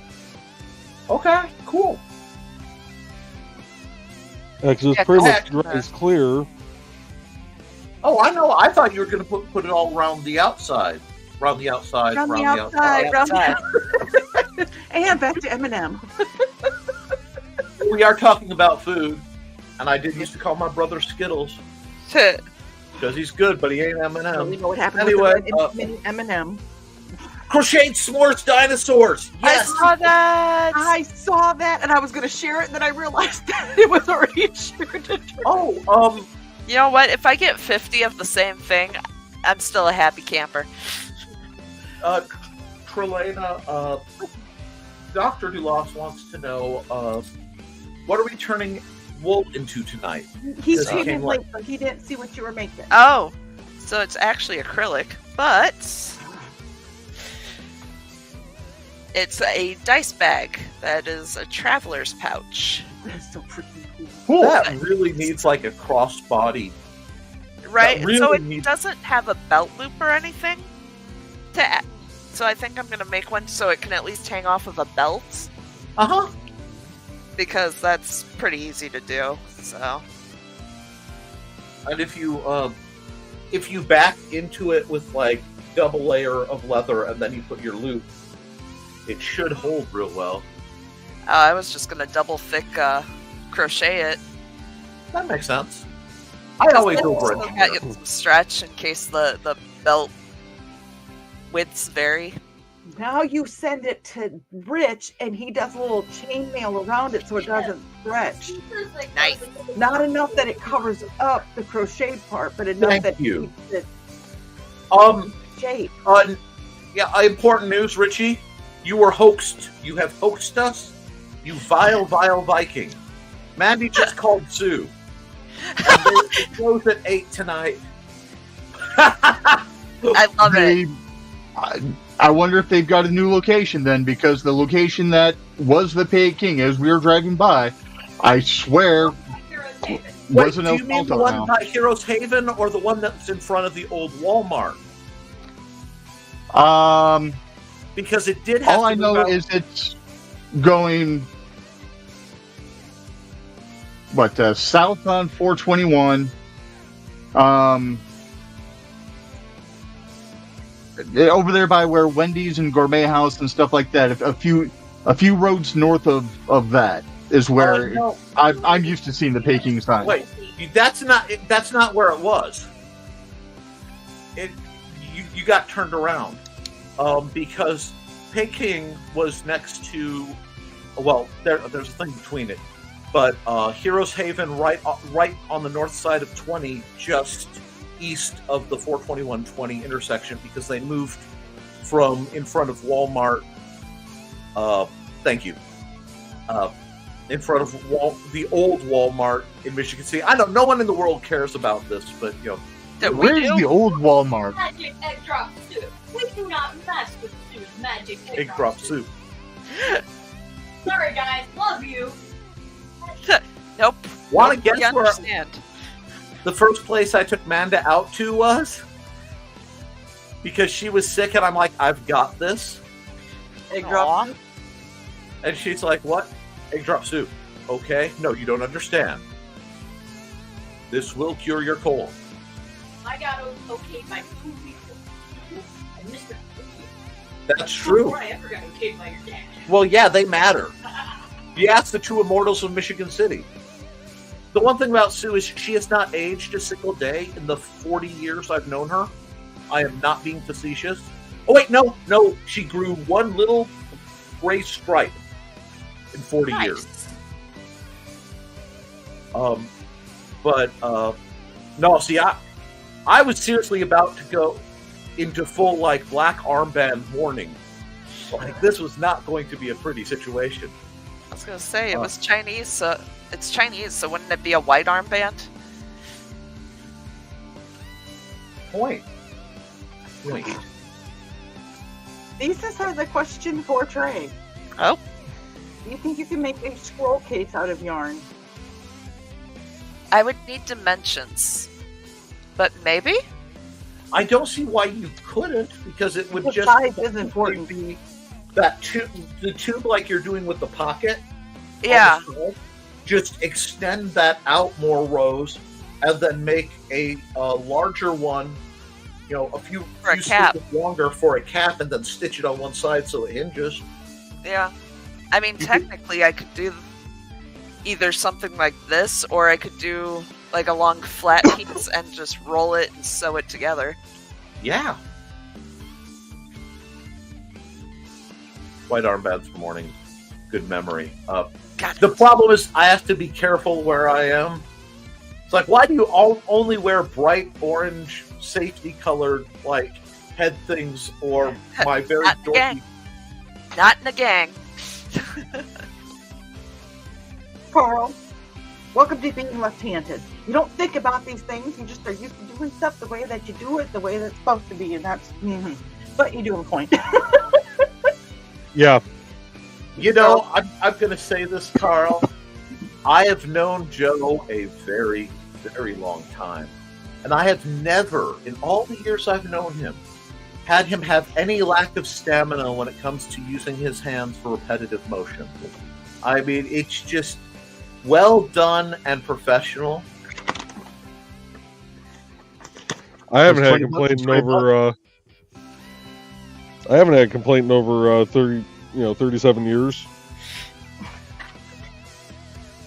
Okay, cool. Because it's Yeah, pretty much correct. dry as clear. Oh, I know. I thought you were going to put it all around the outside. Around the outside. Around the around outside. Outside. And back to Eminem. We are talking about food, and I did used to call my brother Skittles because he's good, but he ain't Well, we M&M. know what happened Anyway, with the mini Eminem. Crocheted s'mores dinosaurs. Yes. I saw that. I saw that, and I was going to share it, and then I realized that it was already shared. Oh, You know what? If I get 50 of the same thing, I'm still a happy camper. Trelena, Dr. Dulas wants to know, what are we turning Wolt into tonight? He Does it came came in like- late, so he didn't see what you were making. Oh, so it's actually acrylic, but it's a dice bag that is a traveler's pouch. That's so freaking cool. Cool. That really needs like a crossbody. Right? really So it needs- doesn't have a belt loop or anything. So I think I'm going to make one so it can at least hang off of a belt, Uh-huh. because that's pretty easy to do. So And if you back into it with like double layer of leather and then you put your loop, it should hold real well. I was just going to double thick crochet it. That makes sense. I always Still over got you some stretch in case the belt widths vary. Now you send it to Rich, and he does a little chainmail around it so it doesn't stretch. Nice. Not enough that it covers up the crochet part, but enough Thank that you. keeps it shape. Yeah, important news, Richie. You were hoaxed. You have hoaxed us. You vile, vile Viking. Mandy just called Sue. And it goes at 8 tonight. I love it. I wonder if they've got a new location then, because the location that was the Paid King as we were driving by, I swear, Wait, wasn't do a you mean the photo one now. by Heroes Haven or the one that's in front of the old Walmart? Because it did have All to I know move out- is it's going south on 421. Over there by where Wendy's and Gourmet House and stuff like that. A few roads north of that is where no. I'm used to seeing the Peking sign. Wait, that's not where it was. You got turned around because Peking was next to. Well, there's a thing between it, but Heroes Haven right on the north side of 20, just east of the 421-20 intersection, because they moved from in front of Walmart. Thank you. In front of the old Walmart in Michigan City. I know no one in the world cares about this, but you know. Where's the old Walmart? Magic egg drop soup. We do not mess with Sue's magic Egg drop soup. Sorry, guys. Love you. Nope. Want to Nope, guess we where understand. the first place I took Manda out to was? Because she was sick, and I'm like, I've got this. Egg Aw. drop. And she's like, what? Egg drop soup. Okay. No, you don't understand. This will cure your cold. I got okayed by 2 people. And Mr. That's true. Before I ever got okayed by your dad. Well, yeah, they matter. You ask the two immortals of Michigan City. The one thing about Sue is she has not aged a single day in the 40 years I've known her. I am not being facetious. Oh, wait, no. She grew one little gray stripe in 40 years. No, see, I was seriously about to go into full, like, black armband mourning. Like, this was not going to be a pretty situation. I was gonna say it was Chinese, so it's Chinese, so wouldn't it be a white armband? Point. Thesis has a question for Trey. Oh. Do you think you can make a scroll case out of yarn? I would need dimensions, but maybe. I don't see why you couldn't, because it would The just size is important. be that tube, the tube like you're doing with the pocket. on Yeah. the side. Just extend that out more rows, and then make a larger one. A few For a few cap. stitches longer for a cap, and then stitch it on one side so it hinges. Yeah. I mean, technically, I could do either something like this, or I could do like a long flat piece and just roll it and sew it together. Yeah. White armbands for morning. Good memory. Got The it. problem is I have to be careful where I am. It's like, why do you only wear bright orange, safety-colored, head things, or my very Not in the dorky... gang. Not in a gang. Carl, welcome to being left-handed. You don't think about these things. You just are used to doing stuff the way that you do it, the way that's supposed to be, and that's. But you do have a point. Yeah. I'm going to say this, Carl. I have known Joe a very, very long time. And I have never, in all the years I've known him, had him have any lack of stamina when it comes to using his hands for repetitive motion. I mean, it's just well done and professional. I haven't had 20 bucks, complaining 20 over. I haven't had complaining over 37 years.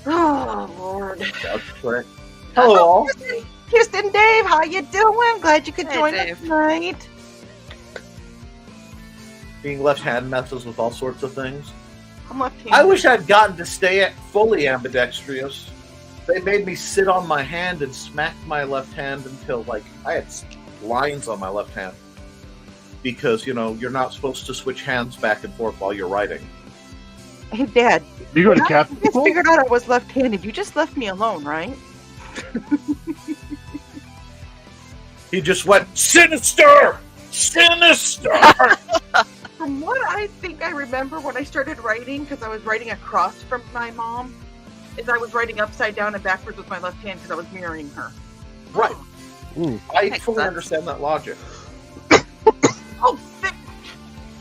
Oh Lord. That's correct. Hello, all. Houston Dave, how you doing? Glad you could Hey, join Dave. us tonight. Being left-handed messes with all sorts of things. I'm left-handed. I wish I'd gotten to stay fully ambidextrous. They made me sit on my hand and smack my left hand until, I had lines on my left hand. Because, you're not supposed to switch hands back and forth while you're writing. Hey, Dad. You go to I Catholic just school? figured out I was left-handed. You just left me alone, right? He just went, sinister! Sinister! From what I think I remember when I started writing, because I was writing across from my mom, is I was writing upside down and backwards with my left hand because I was mirroring her. Right. Mm. I Makes fully sense. understand that logic. Oh,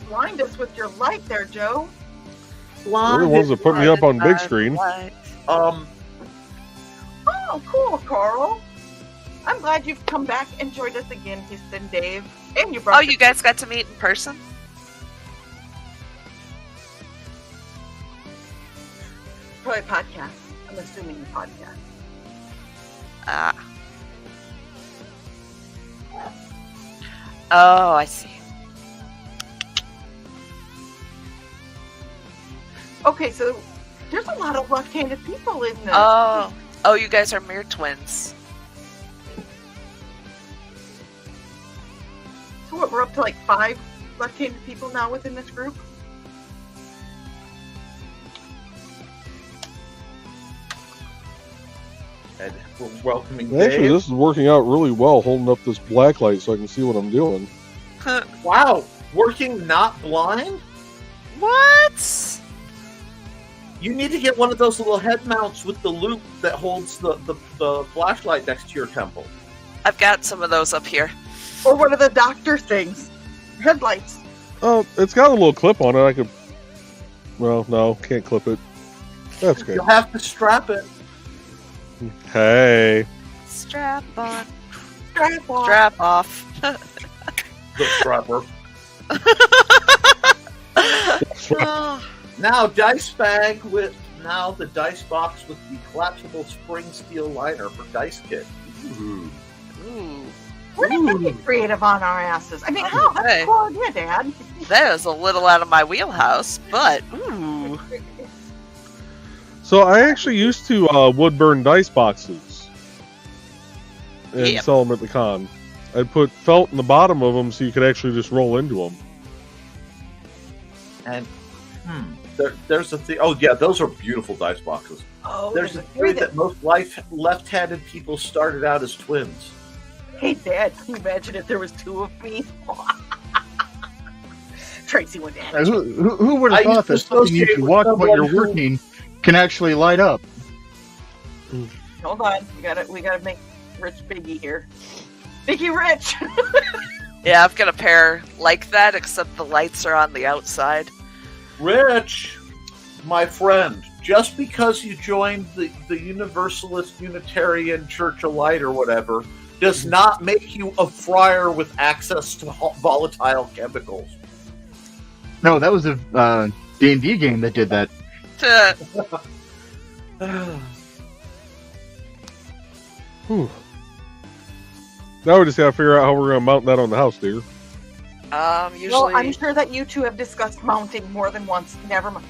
blind us with your light there, Joe. They're the ones that put me up on big screen. Um, Oh, cool, Carl. I'm glad you've come back and joined us again, Houston Dave. And you brought Oh, you guys got to meet in person? probably podcast. I'm assuming podcast. Ah. Oh, I see. Okay, so there's a lot of left-handed people in this. Oh, you guys are mere twins. So what, we're up to 5 left-handed people now within this group? and we're welcoming Actually, Dave. this is working out really well, holding up this black light so I can see what I'm doing. Wow, working not blind? What? You need to get one of those little head mounts with the loop that holds the flashlight next to your temple. I've got some of those up here. Or one of the doctor things? Headlights. Oh, it's got a little clip on it. I could. Well, no, can't clip it. That's good. You'll have to strap it. Hey. Strap on. Strap on. Strap off. The strapper. Oh, Now dice bag with the dice box with the collapsible spring steel liner for dice kit. Ooh. ooh, We're not getting creative on our asses. I mean, how? That's Hey. a cool idea, Dad. that is a little out of my wheelhouse, but ooh. So I actually used to wood burn dice boxes and Yep. sell them at the con. I'd put felt in the bottom of them so you could actually just roll into them. And there's a thing. Oh yeah, those are beautiful dice boxes. Oh, There's a theory that most left-handed people started out as twins. Hey, Dad, can you imagine if there was 2 of me? Tracy went down. Who would I have thought used to that something you associate can with watch while someone you're who- working can actually light up? Hold on. We gotta make Rich Biggie here. Biggie Rich. Yeah, I've got a pair like that, except the lights are on the outside. Rich, my friend, just because you joined the Universalist Unitarian Church of Light or whatever does not make you a friar with access to volatile chemicals. No, that was a D&D game that did that. Whew. Now we just gotta figure out how we're gonna mount that on the house, dear. Usually. Well, I'm sure that you two have discussed mounting more than once. Never mind.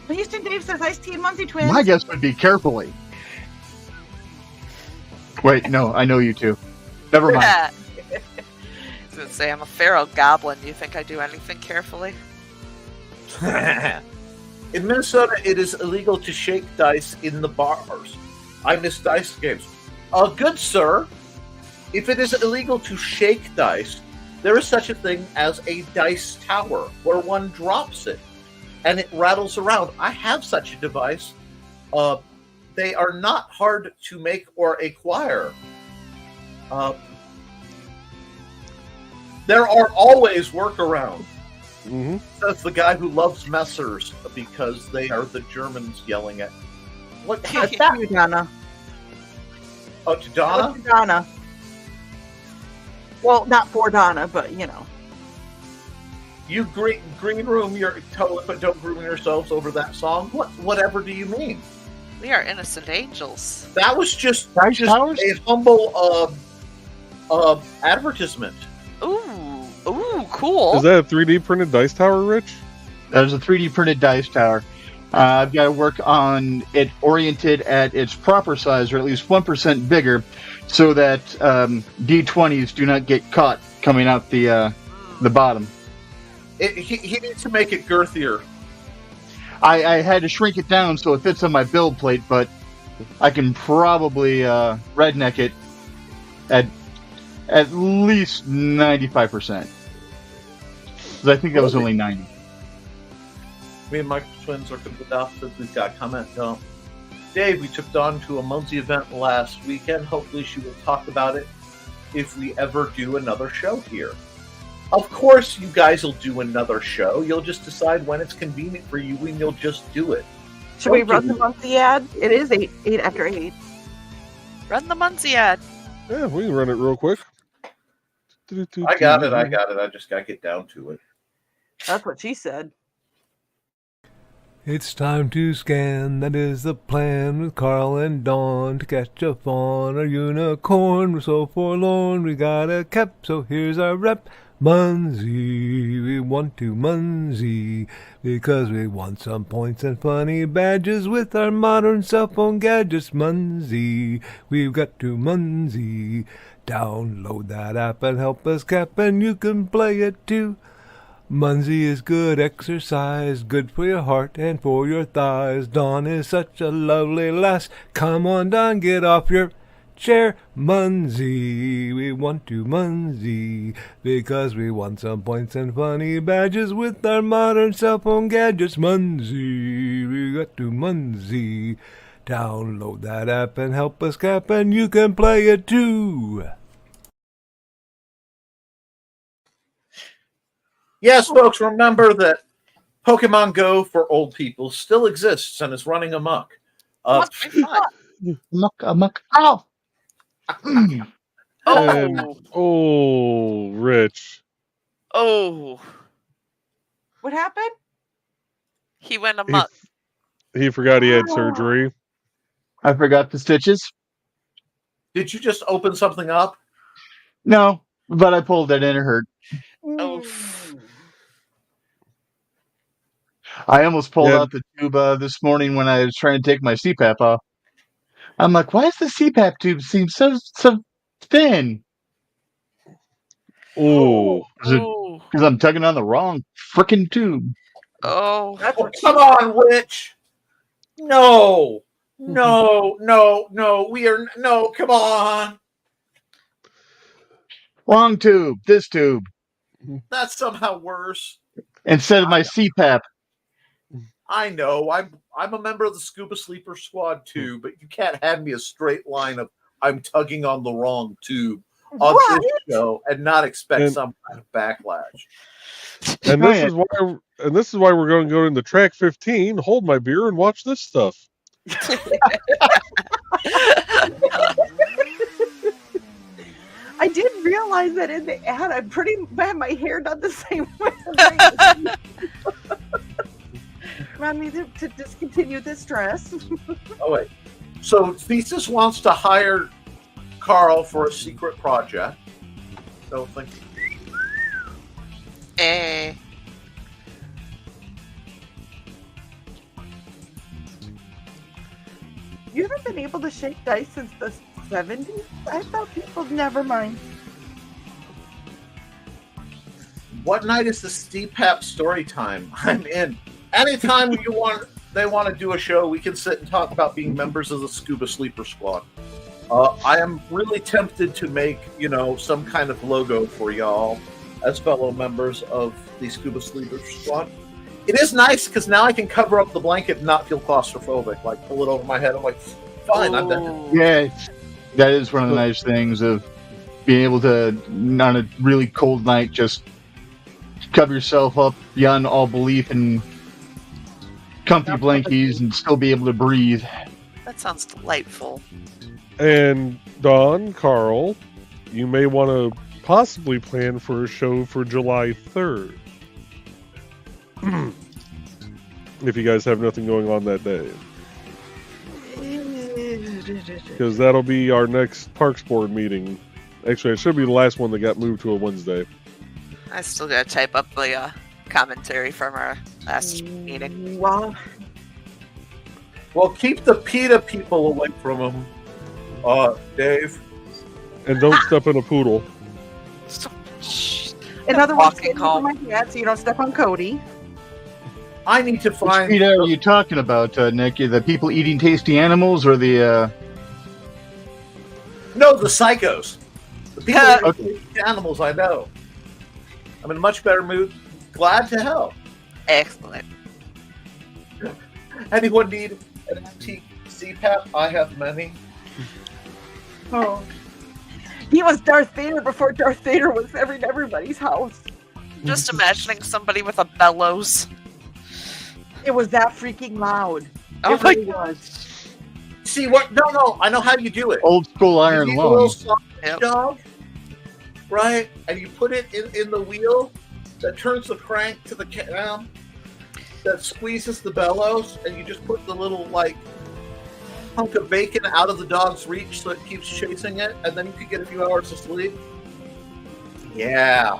Houston Dave says Ice Tea and Muncie twins. My guess would be carefully. Wait, no, I know you two. Never mind. I was gonna say I'm a feral goblin. Do you think I do anything carefully? In Minnesota, it is illegal to shake dice in the bars. I miss dice games. Good sir, if it is illegal to shake dice, there is such a thing as a dice tower where one drops it and it rattles around. I have such a device. They are not hard to make or acquire. There are always workarounds. Mm-hmm. That's the guy who loves Messers because they are the Germans yelling at. What? That's you, Donna. Oh, to Donna? To Donna. Well, not for Donna, but you know. You green room your but don't groom yourselves over that song. Whatever do you mean? We are innocent angels. That was just Dice towers? a humble advertisement. Ooh, cool. Is that a 3D printed dice tower, Rich? That is a 3D printed dice tower. I've got to work on it oriented at its proper size, or at least 1% bigger, so that D20s do not get caught coming out the bottom. He needs to make it girthier. I had to shrink it down so it fits on my build plate, but I can probably redneck it at least 95%. Because I think that was only 90. Me and Michael Twins are adopted. We've got a comment. Dave, we took Dawn to a Muncie event last weekend. Hopefully she will talk about it if we ever do another show here. Of course you guys will do another show. You'll just decide when it's convenient for you and you'll just do it. Should we run the Muncie ad? It is 8 after 8. Run the Muncie ad. Yeah, we can run it real quick. I got it. I just got to get down to it. That's what she said. It's time to scan, that is the plan with Carl and Dawn to catch a fawn or unicorn. We're so forlorn, we got a cap, so here's our rep. Muncie, we want to Muncie, because we want some points and funny badges with our modern cell phone gadgets. Muncie, we've got to Muncie. Download that app and help us cap, and you can play it too. Muncie is good exercise, good for your heart and for your thighs. Dawn is such a lovely lass. Come on, Dawn, get off your chair. Muncie, we want to Muncie, because we want some points and funny badges with our modern cell phone gadgets. Muncie, we got to Muncie. Download that app and help us cap, and you can play it too. Yes, folks, remember that Pokemon Go for old people still exists and is running amok. Must be fun. Amok. Ow! Oh, Rich. Oh, What happened? he went amok. He forgot he had surgery. I forgot the stitches. Did you just open something up? No, but I pulled it and it hurt. Oof. I almost pulled Yeah. out the tube this morning when I was trying to take my CPAP off. I'm like, why does the CPAP tube seem so thin? Oh, Ooh. Because I'm tugging on the wrong frickin' tube. Oh. That's what Come on, Rich. No. No. We are no. Come on. Wrong tube. This tube. That's somehow worse. Instead of my CPAP. I know. I'm a member of the Scuba Sleeper Squad too, but you can't hand me a straight line of I'm tugging on the wrong tube on this show and not expect some kind of backlash. And this is why we're going to go into track 15, hold my beer, and watch this stuff. I didn't realize that in the ad I had my hair done the same way. Remind me to discontinue this dress. Oh wait. So Thesis wants to hire Carl for a secret project. Don't think. You haven't been able to shake dice since the 70s? I thought people never mind. What night is the CPAP story time? I'm in. Anytime they want to do a show, we can sit and talk about being members of the Scuba Sleeper Squad. I am really tempted to make, some kind of logo for y'all as fellow members of the Scuba Sleeper Squad. It is nice because now I can cover up the blanket and not feel claustrophobic. Like, pull it over my head. I'm like, fine, I'm done. Yeah, that is one of the nice things of being able to, on a really cold night, just cover yourself up beyond all belief and comfy blankies and still be able to breathe. That sounds delightful. And Dawn, Carl, you may want to possibly plan for a show for July 3rd. If you guys have nothing going on that day. Because that'll be our next Parks Board meeting. Actually, it should be the last one that got moved to a Wednesday. I still gotta type up the commentary from our last meeting. Wow. Well, keep the PETA people away from him, Dave. And don't step in a poodle. In other words, Walking get over home. my dad so you don't step on Cody. I need to Which find. PETA are you talking about, Nick? The people eating tasty animals or the... No, the psychos. The people Yeah. who eat the animals, I know. I'm in a much better mood. Glad to help. Excellent. Anyone need an antique CPAP? I have many. Oh. He was Darth Vader before Darth Vader was in everybody's house. Just imagining somebody with a bellows. It was that freaking loud. Oh It my really was. See what? No. I know how you do it. Old school iron You need a little lung. sausage Yep. dog, right? And you put it in the wheel that turns the crank to the cam that squeezes the bellows, and you just put the little hunk of bacon out of the dog's reach so it keeps chasing it, and then you can get a few hours of sleep. Yeah.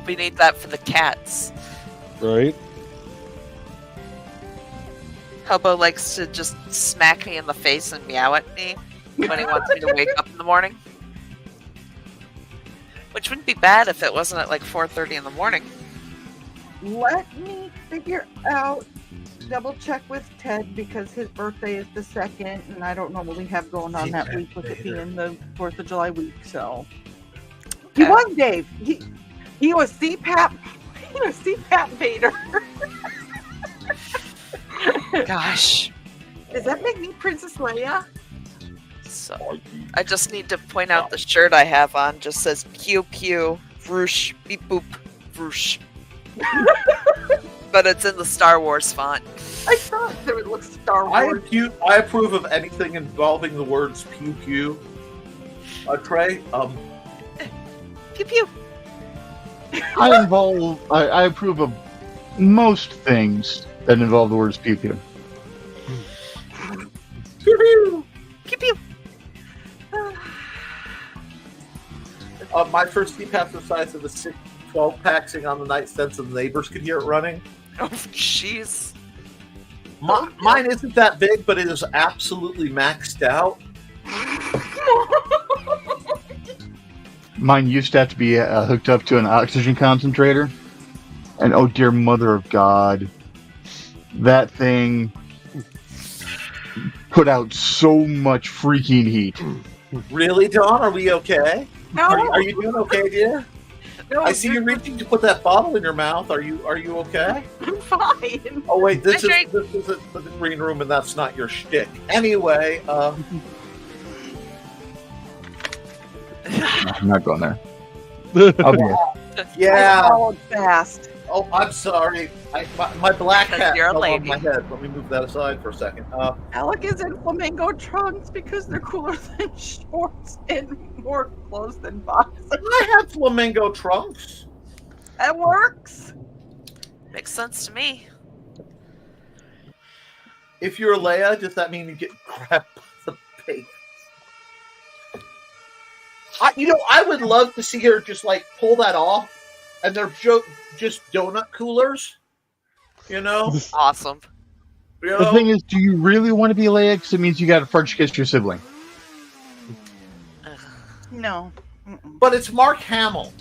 We need that for the cats. Right? Hobo likes to just smack me in the face and meow at me when he wants me to wake up in the morning. Which wouldn't be bad if it wasn't at 4:30 in the morning. Let me figure out, double check with Ted because his birthday is the 2nd, and I don't know what we have going on that week with it being the 4th of July week. So he Okay. was Dave. He was CPAP. He was CPAP Vader. Gosh. Does that make me Princess Leia? So I just need to point out the shirt I have on just says pew pew, vroosh, beep boop, vroosh. But it's in the Star Wars font. I thought it would look Star Wars. I approve of anything involving the words pew pew. Trey, Pew pew. I approve of most things that involve the words pew pew. Pew pew. Pew pew. my first CPAP the size of a 12-pack sitting on the nightstand so the neighbors could hear it running. Oh, jeez. Mine isn't that big, but it is absolutely maxed out. Mine used to have to be hooked up to an oxygen concentrator. And oh dear mother of God, that thing put out so much freaking heat. Really, Dawn? Are we okay? No. Are you doing okay, dear? No, I see you reaching to put that bottle in your mouth. Are you okay? I'm fine. Oh wait, this is Patrick. the green room, and that's not your shtick. Anyway, I'm not going there. I'll be here. I yeah. followed fast. Oh, I'm sorry. My black Because hat you're a fell off lady. my head. Let me move that aside for a second. Alec is in flamingo trunks because they're cooler than shorts and more clothes than boxers. I have flamingo trunks. That works. Makes sense to me. If you're Leia, does that mean you get grabbed by the pig? I would love to see her just like pull that off, and they're just donut coolers. You know, Awesome. you The know? thing is, do you really want to be Leia? Because it means you got to French kiss your sibling. No. Mm-mm. But it's Mark Hamill.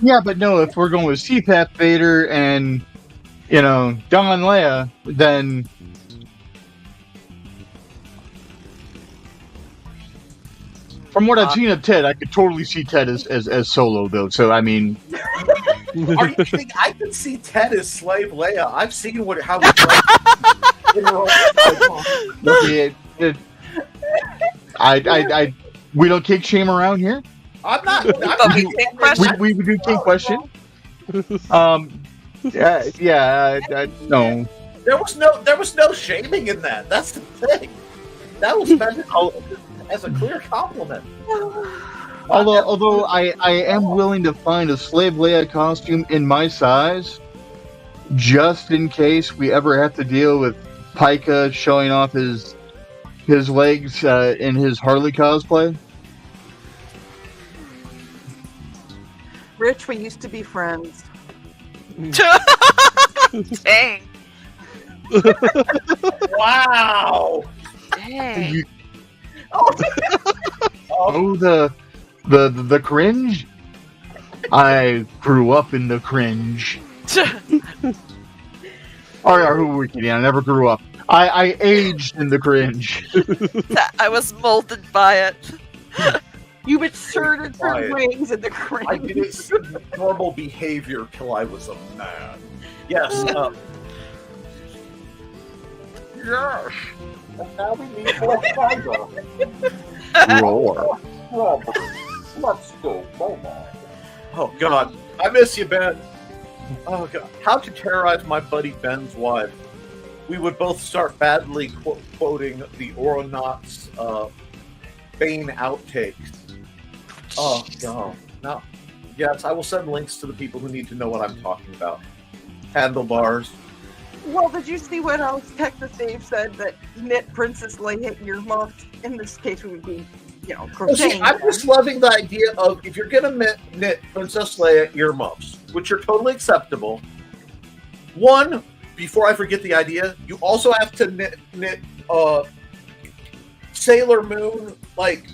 Yeah, but no, if we're going with CPAP Vader and, Don Leia, then... From what I've seen of Ted, I could totally see Ted as Solo, though. So, I mean... Are you kidding? I could see Ted as Slave Leia. I've seen how he plays. We don't kick shame around here. I'm not. But we take questions. We do take question. No. There was no shaming in that. That's the thing. That was meant as a clear compliment. Although I am willing to find a Slave Leia costume in my size, just in case we ever have to deal with Pika showing off his legs in his Harley cosplay. Rich, we used to be friends. Dang. Wow. Dang. You- Oh, the cringe. I grew up in the cringe. Or who were we kidding? I never grew up. I aged in the cringe. I was molded by it. You inserted Right. your wings in the I cringe. didn't see normal behavior till I was a man. Yes. Yes. And now we need more fiber. Roar. Let's go, Momo. Oh God, I miss you, Ben. Oh God, how to terrorize my buddy Ben's wife. We would both start badly quoting the Aeronauts Bane outtakes. Oh God, no. Yes, I will send links to the people who need to know what I'm talking about. Handlebars. Well, did you see what else Texas Dave said that knit Princess Leia earmuffs? In this case, we would be, Well, see, crocheting. I'm just loving the idea of if you're gonna knit Princess Leia earmuffs, which are totally acceptable. One, before I forget the idea, you also have to knit Sailor Moon like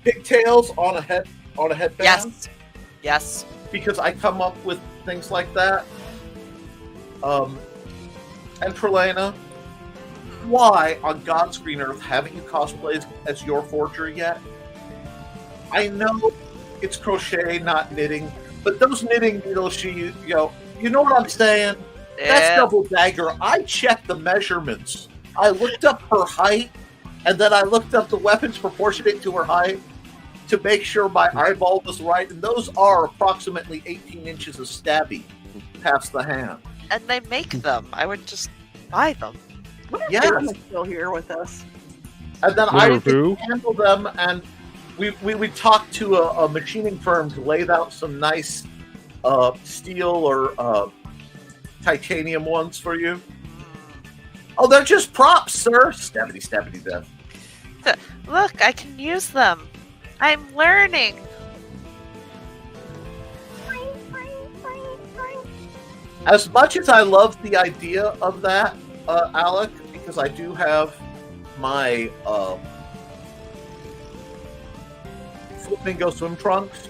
pigtails on a headband. Yes. Yes. Because I come up with things like that. And Trelana, why on God's green earth haven't you cosplayed as your forger yet? I know it's crochet, not knitting, but those knitting needles you know what I'm saying? That's Yeah. double dagger. I checked the measurements. I looked up her height, and then I looked up the weapons proportionate to her height to make sure my eyeball was right, and those are approximately 18 inches of stabby past the hand. And they make them. I would just buy them. What if Yes. Sam is still here with us? And then Wonder I who? could handle them, and we talked to a machining firm to lay out some nice steel or titanium ones for you. Oh, they're just props, sir. Stabbity, stabbity, death. Look, I can use them. I'm learning. As much as I love the idea of that, Alec, because I do have my flamingo swim trunks,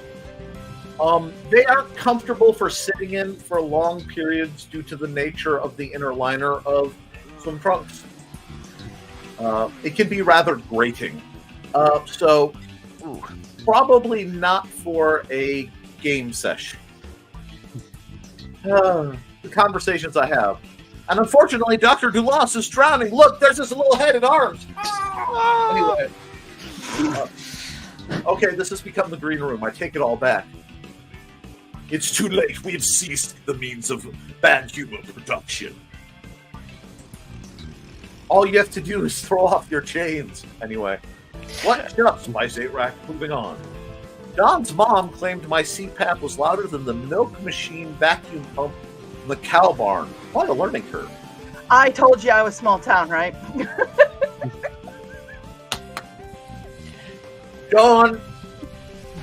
they aren't comfortable for sitting in for long periods due to the nature of the inner liner of swim trunks. It can be rather grating. So, probably not for a game session. The conversations I have. And unfortunately, Dr. Dulas is drowning. Look, there's this little head and arms. Anyway. Okay, this has become the green room. I take it all back. It's too late. We have ceased the means of bad human production. All you have to do is throw off your chains. Anyway. What shucks, my Zarak? Moving on. Don's mom claimed my CPAP was louder than the milk machine vacuum pump in the cow barn. What a learning curve. I told you I was small town, right? Don,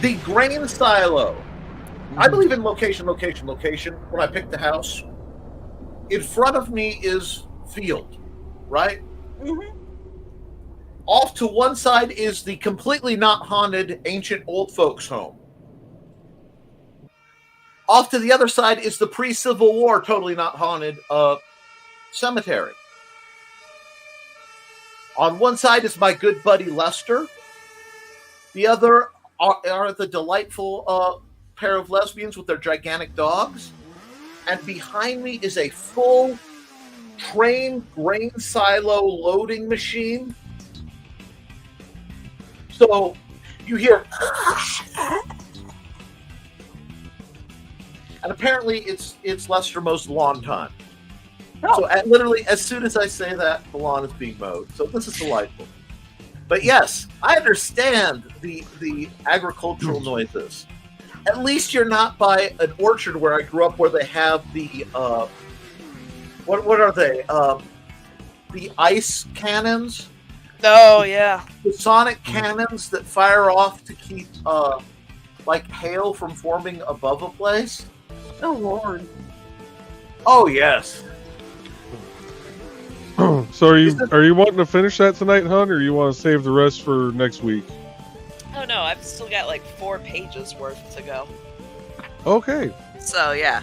the grain silo. I believe in location, location, location. When I pick the house, in front of me is field, right? Mm-hmm. Off to one side is the completely not haunted ancient old folks' home. Off to the other side is the pre-Civil War, totally not haunted cemetery. On one side is my good buddy Lester. The other are the delightful pair of lesbians with their gigantic dogs. And behind me is a full train grain silo loading machine. So you hear, and apparently it's Lester mows the lawn time. So literally, as soon as I say that, the lawn is being mowed. So this is delightful. But yes, I understand the agricultural noises. At least you're not by an orchard where I grew up, where they have the what are they? The ice cannons. Oh, yeah. The sonic cannons that fire off to keep, like, hail from forming above a place. Oh, Lord. Oh, yes. So are you wanting to finish that tonight, Hun, or you want to save the rest for next week? Oh, no, I've still got like 4 pages worth to go. Okay. So, yeah.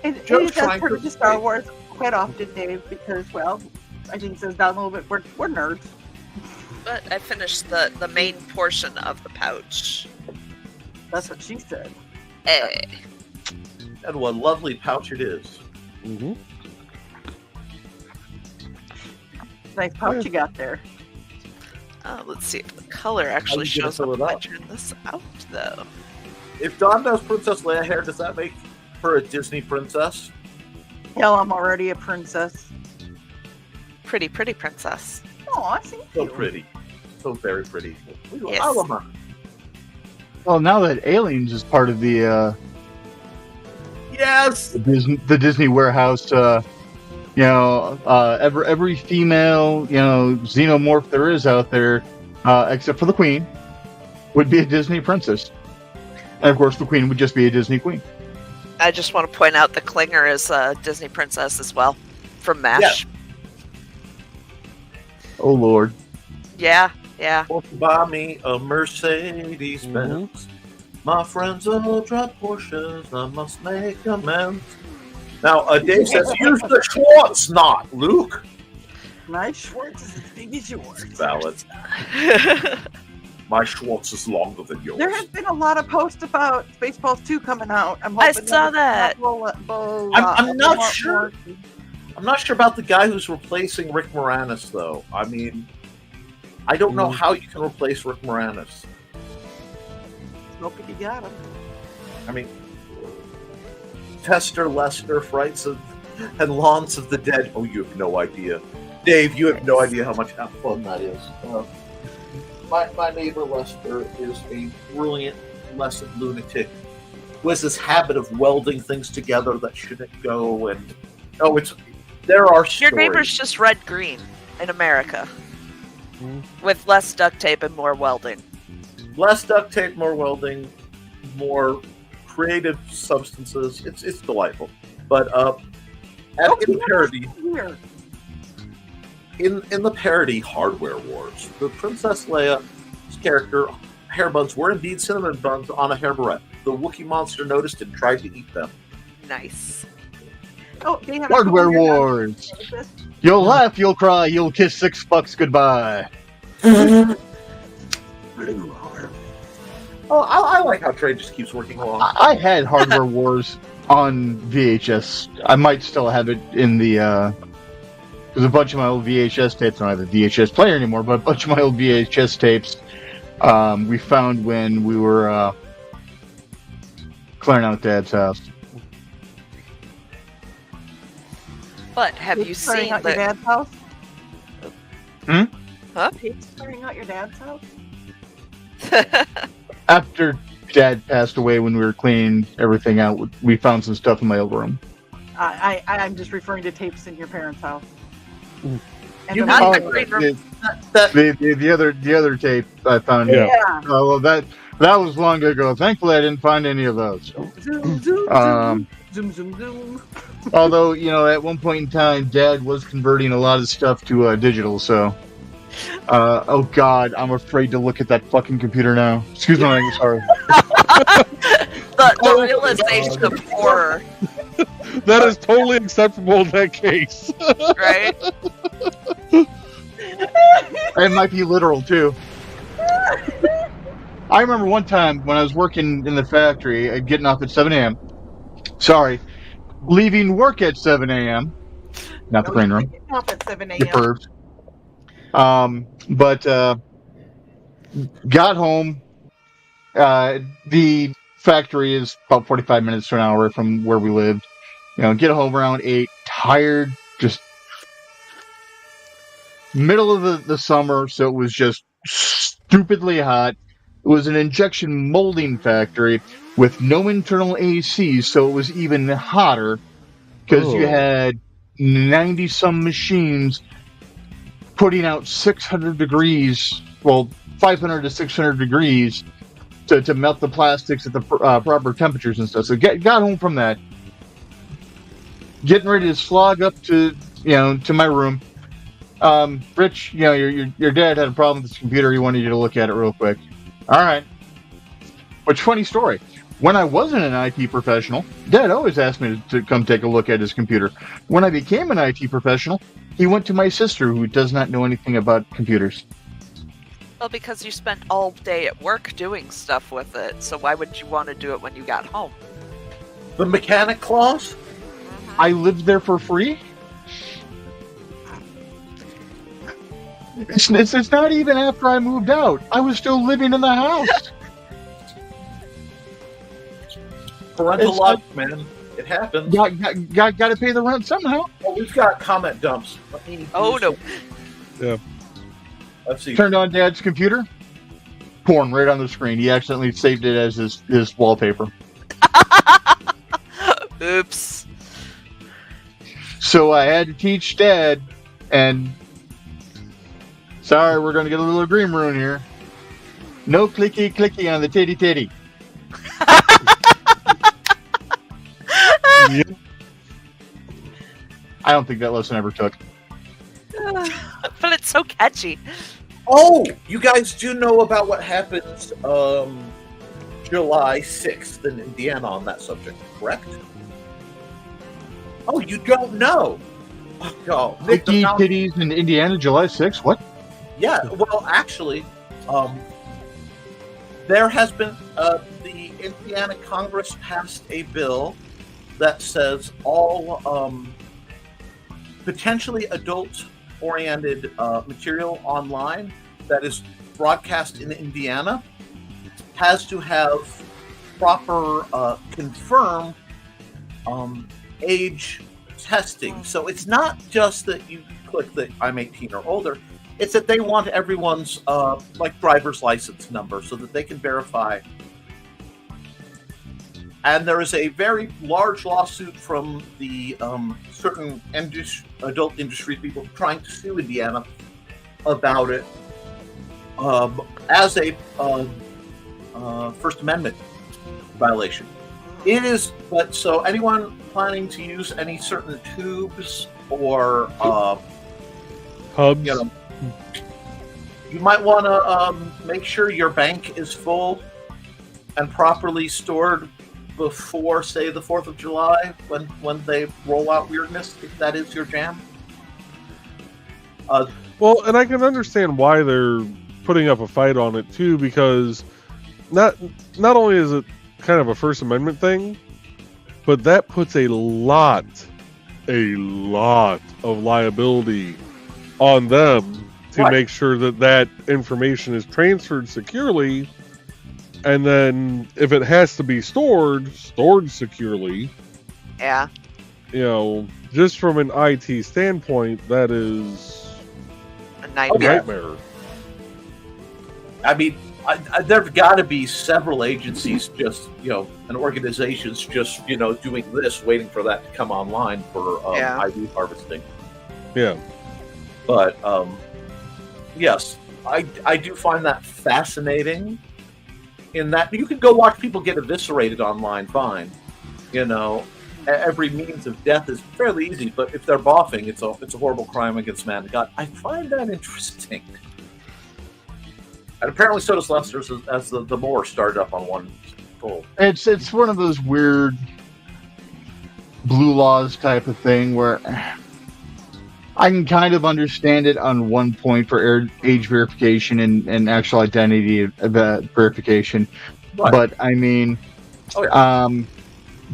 It Joe's does trying produce to- Star Wars quite often, Dave, because, well, I think it says down a little bit, we're nerds. But I finished the main portion of the pouch. That's what she said. Hey. And what lovely pouch it is. Mm-hmm. Nice pouch you got there. Let's see if the color actually you gonna shows fill up it if I up? turn this out, though. If Dawn does Princess Leia hair, does that make her a Disney princess? Hell, I'm already a princess. Pretty princess. Oh, I see So you. pretty. So very pretty. Yes. I love her. Well, now that Aliens is part of the Yes! the Disney warehouse, every female, xenomorph there is out there, except for the Queen, would be a Disney princess. And of course, the Queen would just be a Disney queen. I just want to point out the Klinger is a Disney princess as well, from MASH. Oh, Lord. Yeah. Want to buy me a Mercedes Benz? My friends all drive Porsches. I must make amends. Now, Dave says, use the Schwartz knot, Luke. My Schwartz is as big as yours. Valid. My Schwartz is longer than yours. There has been a lot of posts about Spaceballs 2 coming out. I saw that. I'm not sure. I'm not sure about the guy who's replacing Rick Moranis, though. I mean, I don't know how you can replace Rick Moranis. Hope you got him. I mean, Tester, Lester, Frights of and Lawns of the Dead. Oh, you have no idea. Dave, you have no idea how much fun that is. My neighbor Lester is a brilliant, blessed lunatic who has this habit of welding things together that shouldn't go. And there are stories. Your neighbor's just red green in America, with less duct tape and more welding. Less duct tape, more welding, more creative substances. It's delightful. But in parody, in the parody Hardware Wars, the Princess Leia's character hair buns were indeed cinnamon buns on a hair barrette. The Wookiee monster noticed and tried to eat them. Nice. Oh, they have Hardware Wars. You'll laugh, you'll cry, you'll kiss $6 goodbye. Oh, I like how Trey just keeps working along. I had Hardware Wars on VHS. I might still have it in the. There's a bunch of my old VHS tapes. I don't have a VHS player anymore, but a bunch of my old VHS tapes we found when we were clearing out Dad's house. But have you Clearing seen out your dad's house? Huh? Clearing out your dad's house? After Dad passed away, when we were cleaning everything out, we found some stuff in my old room. I'm just referring to tapes in your parents' house. And You the Not ones the that- green room. The other tape I found. Yeah. Well, that was long ago. Thankfully, I didn't find any of those. Zoom, zoom, Um, zoom, zoom, zoom. Although, at one point in time, Dad was converting a lot of stuff to digital, so. Oh God, I'm afraid to look at that fucking computer now. Excuse me, I'm sorry. The realization of horror, That is totally acceptable in that case. right? It might be literal too. I remember one time when I was working in the factory, getting off at 7 a.m. Sorry, leaving work at 7 a.m. Not the green room. Up at 7 You a.m. pervs. But got home. The factory is about 45 minutes to an hour from where we lived. Get home around 8, tired, just middle of the summer, so it was just stupidly hot. It was an injection molding factory with no internal AC, so it was even hotter because you Oh. had 90-some machines putting out 600 degrees, well, 500 to 600 degrees to melt the plastics at the proper temperatures and stuff. So got home from that, getting ready to slog up to my room. Rich, your dad had a problem with his computer. He wanted you to look at it real quick. All right. Which, funny story. When I wasn't an IT professional, Dad always asked me to come take a look at his computer. When I became an IT professional, he went to my sister, who does not know anything about computers. Well, because you spent all day at work doing stuff with it, so why would you want to do it when you got home? The mechanic clause? I lived there for free? It's not even after I moved out. I was still living in the house. Parental It's- logic, man. It happens. Got to pay the rent somehow. Oh, we've got comment dumps. Let me Oh no! Let's see. Turned on Dad's computer. Porn right on the screen. He accidentally saved it as his wallpaper. Oops. So I had to teach Dad, and sorry, we're going to get a little green room here. No clicky on the titty. Yep. I don't think that lesson ever took. But it's so catchy. Oh, you guys do know about what happened July 6th in Indiana on that subject, correct? Oh, you don't know? Oh, Nick, Clicky titties in Indiana, July 6th? What? yeah, well, actually, there has been the Indiana Congress passed a bill that says all potentially adult-oriented material online that is broadcast in Indiana has to have proper confirmed age testing. So it's not just that you click that I'm 18 or older. It's that they want everyone's like driver's license number so that they can verify. And there is a very large lawsuit from the certain adult industry people trying to sue Indiana about it as a First Amendment violation. It is, but so anyone planning to use any certain tubes or Hubs. you might want to make sure your bank is full and properly stored before, say, the 4th of July when they roll out weirdness, if that is your jam. Well, and I can understand why they're putting up a fight on it too, because not only is it kind of a First Amendment thing, but that puts a lot of liability on them to make sure that information is transferred securely, and then if it has to be stored securely. Yeah. Just from an IT standpoint, that is a nightmare. I mean, there's got to be several agencies and organizations just, doing this, waiting for that to come online for ID harvesting. Yeah. But, yes, I do find that fascinating in that you can go watch people get eviscerated online, fine. Every means of death is fairly easy, but if they're boffing, it's a horrible crime against mankind. I find that interesting. And apparently so does Lester, as the Moor started up on one pull. It's one of those weird blue laws type of thing where I can kind of understand it on one point for age verification and actual identity verification. Right. But I mean,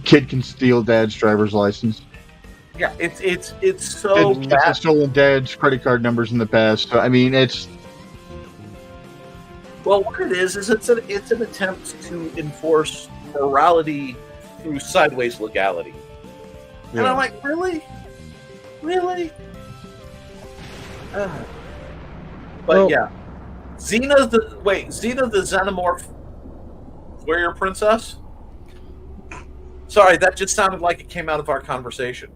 kid can steal dad's driver's license. Yeah, it's so Kid has stolen dad's credit card numbers in the past. So I mean, it's. Well, what it is it's an attempt to enforce morality through sideways legality. Yeah. And I'm like, really? But yeah, Xena the Xenomorph warrior princess. Sorry, that just sounded like it came out of our conversation.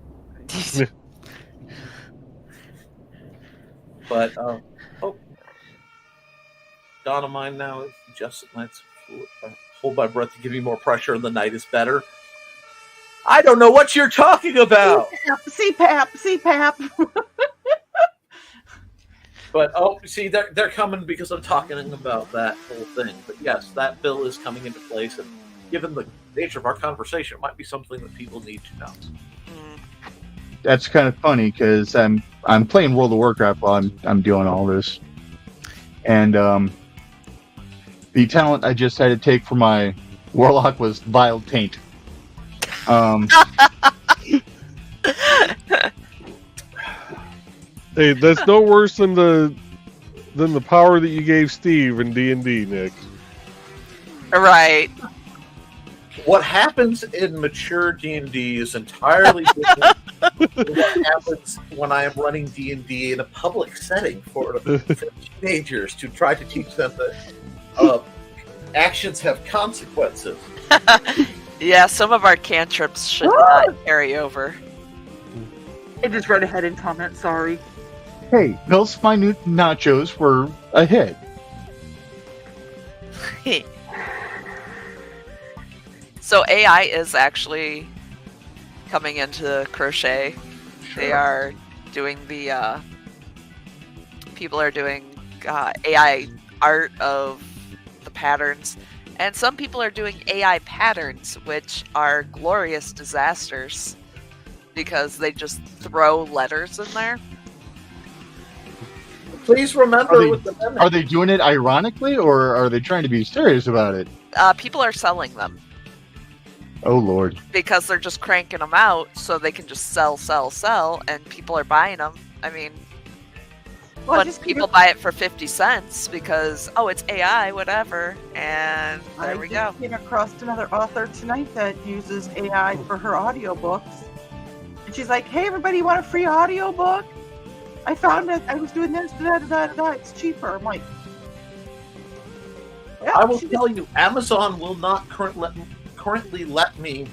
But dawn of mine now is just let's hold my breath to give me more pressure, and the night is better. I don't know what you're talking about. CPAP. But see, they're coming because I'm talking about that whole thing. But yes, that bill is coming into place, and given the nature of our conversation, it might be something that people need to know. That's kind of funny because I'm playing World of Warcraft while I'm doing all this, and the talent I just had to take for my Warlock was Vile Taint. Hey, that's no worse than the power that you gave Steve in D&D, Nick. Right. What happens in mature D&D is entirely different from what happens when I am running D&D in a public setting for teenagers to try to teach them that actions have consequences. Yeah, some of our cantrips should not carry over. I just read ahead and comment, sorry. Hey, those minute nachos were a hit. So AI is actually coming into crochet. Sure. They are doing people are doing AI art of the patterns, and some people are doing AI patterns, which are glorious disasters because they just throw letters in there. Please remember are they doing it ironically, or are they trying to be serious about it? People are selling them. Oh, Lord. Because they're just cranking them out so they can just sell, and people are buying them. I mean, but people buy it for 50 cents because, it's AI, whatever, and there we go. I came across another author tonight that uses AI for her audiobooks. And she's like, hey, everybody, you want a free audiobook? I found it. I was doing this, it's cheaper. I'm like, yeah, I will tell you, Amazon will not currently let me